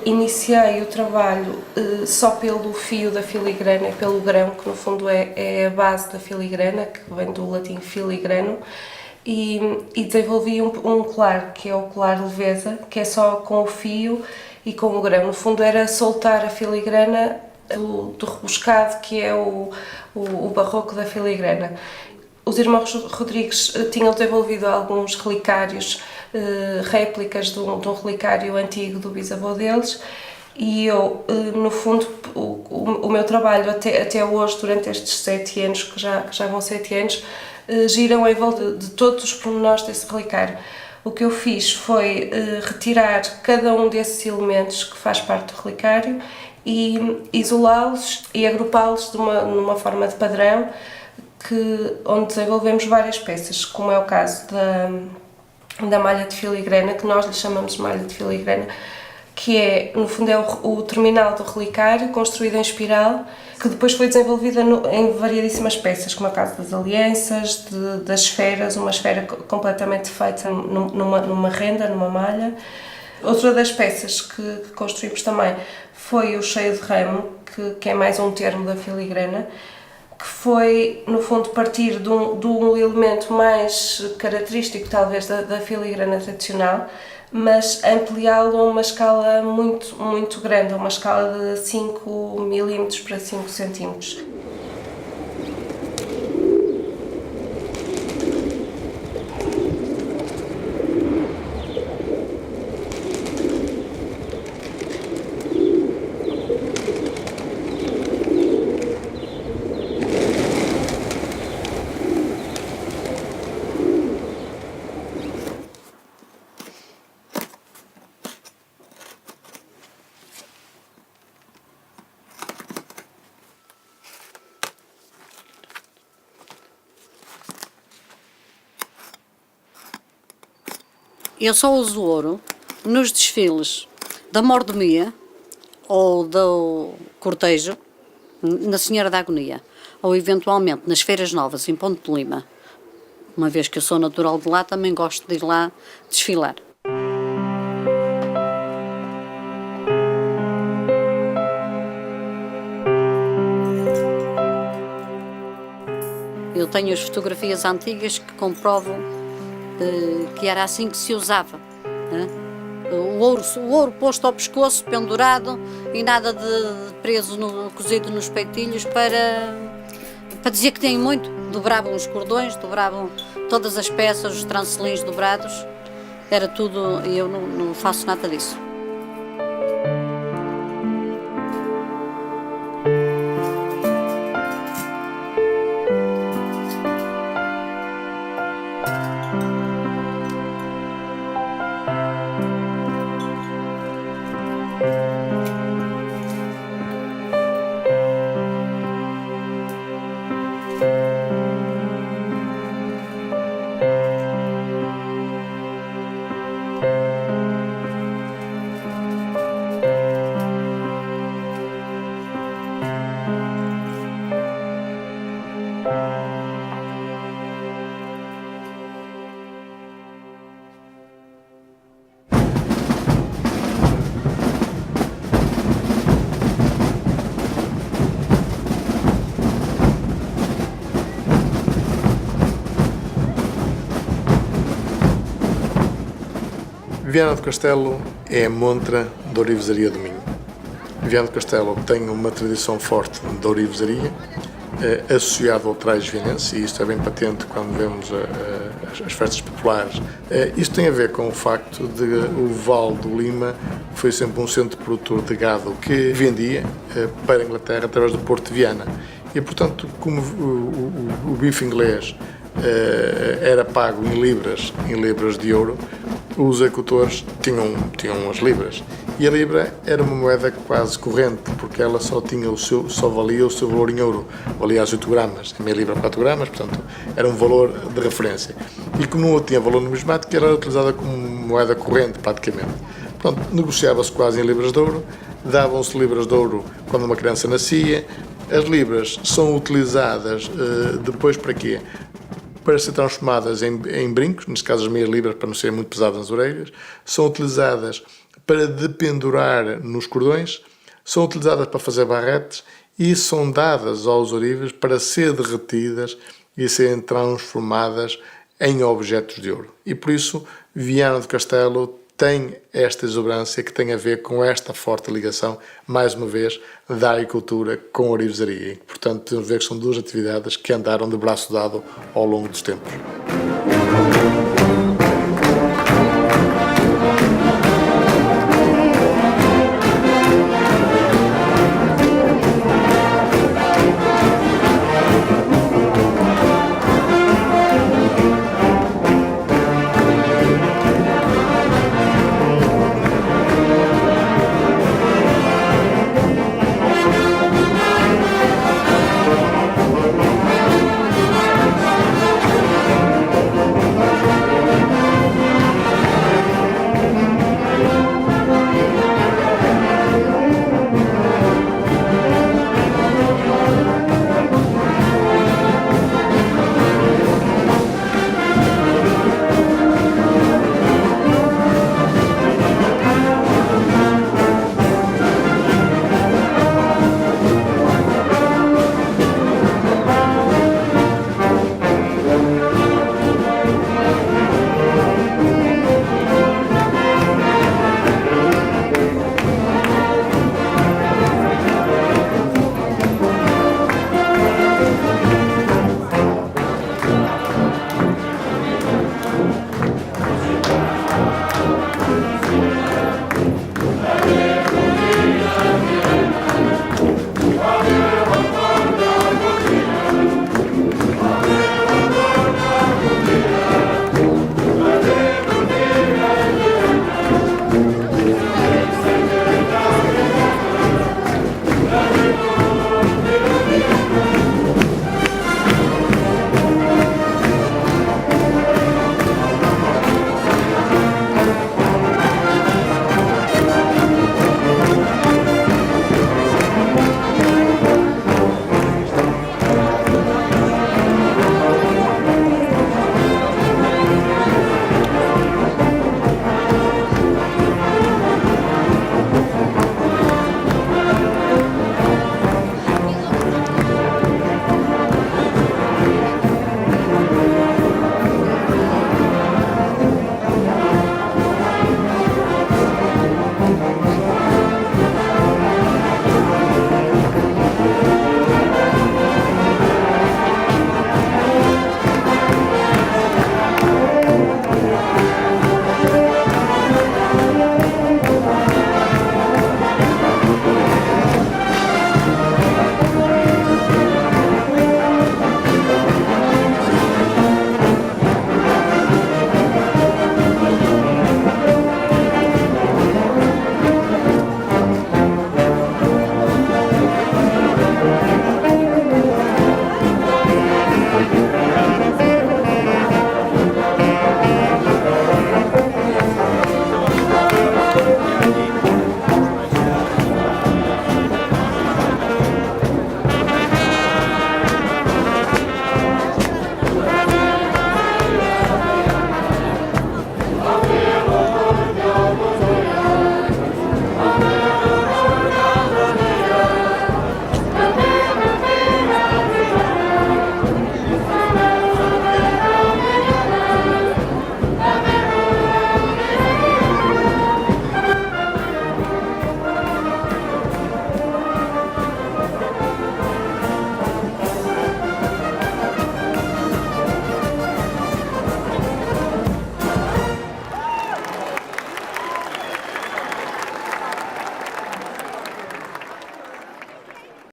Iniciei o trabalho só pelo fio da filigrana e pelo grão, que no fundo é a base da filigrana, que vem do latim filigrano, e desenvolvi um colar, que é o colar leveza, que é só com o fio e com o grão. No fundo era soltar a filigrana do rebuscado, que é o barroco da filigrana. Os irmãos Rodrigues tinham desenvolvido alguns relicários, réplicas de um relicário antigo do bisavô deles, e eu, no fundo, o meu trabalho até hoje, durante estes 7 anos, que já vão 7 anos, giram em volta de todos os pormenores desse relicário. O que eu fiz foi retirar cada um desses elementos que faz parte do relicário e isolá-los e agrupá-los numa forma de padrão, onde desenvolvemos várias peças, como é o caso da malha de filigrana, que nós lhe chamamos de malha de filigrana, que é, no fundo, é o terminal do relicário, construído em espiral, que depois foi desenvolvida em variadíssimas peças, como é o caso das alianças, das esferas, uma esfera completamente feita numa renda, numa malha. Outra das peças que construímos também foi o cheio de ramo, que é mais um termo da filigrana, que foi, no fundo, partir de um elemento mais característico, talvez, da filigrana tradicional, mas ampliá-lo a uma escala muito, muito grande, a uma escala de 5 milímetros para 5 centímetros. Eu só uso ouro nos desfiles da mordomia ou do cortejo na Senhora da Agonia, ou eventualmente nas feiras novas em Ponte de Lima. Uma vez que eu sou natural de lá, também gosto de ir lá desfilar. Eu tenho as fotografias antigas que comprovam que era assim que se usava, né? O ouro posto ao pescoço, pendurado, e nada de preso, cozido nos peitilhos para dizer que tem muito. Dobravam os cordões, dobravam todas as peças, os trancelins dobrados, era tudo, e eu não faço nada disso. Viana do Castelo é a montra da ourivesaria do Minho. Viana do Castelo tem uma tradição forte da ourivesaria, associado ao traje vienense, e isto é bem patente quando vemos as festas populares. Isto tem a ver com o facto de o Vale do Lima foi sempre um centro produtor de gado que vendia para a Inglaterra através do Porto de Viana. E, portanto, como o bife inglês era pago em libras de ouro, os agricultores tinham as libras. E a libra era uma moeda quase corrente, porque ela só valia o seu valor em ouro. Valia as 8 gramas, a meia libra 4 gramas, portanto, era um valor de referência. E como não tinha valor numismático, era utilizada como moeda corrente, praticamente. Portanto, negociava-se quase em libras de ouro, davam-se libras de ouro quando uma criança nascia. As libras são utilizadas depois para quê? Para ser transformadas em brincos, neste caso as meias libras para não serem muito pesadas nas orelhas, são utilizadas para dependurar nos cordões, são utilizadas para fazer barretes e são dadas aos ourives para ser derretidas e serem transformadas em objetos de ouro. E por isso Viana do Castelo tem esta exuberância que tem a ver com esta forte ligação, mais uma vez, da agricultura com a ourivesaria. Portanto, temos a ver que são duas atividades que andaram de braço dado ao longo dos tempos.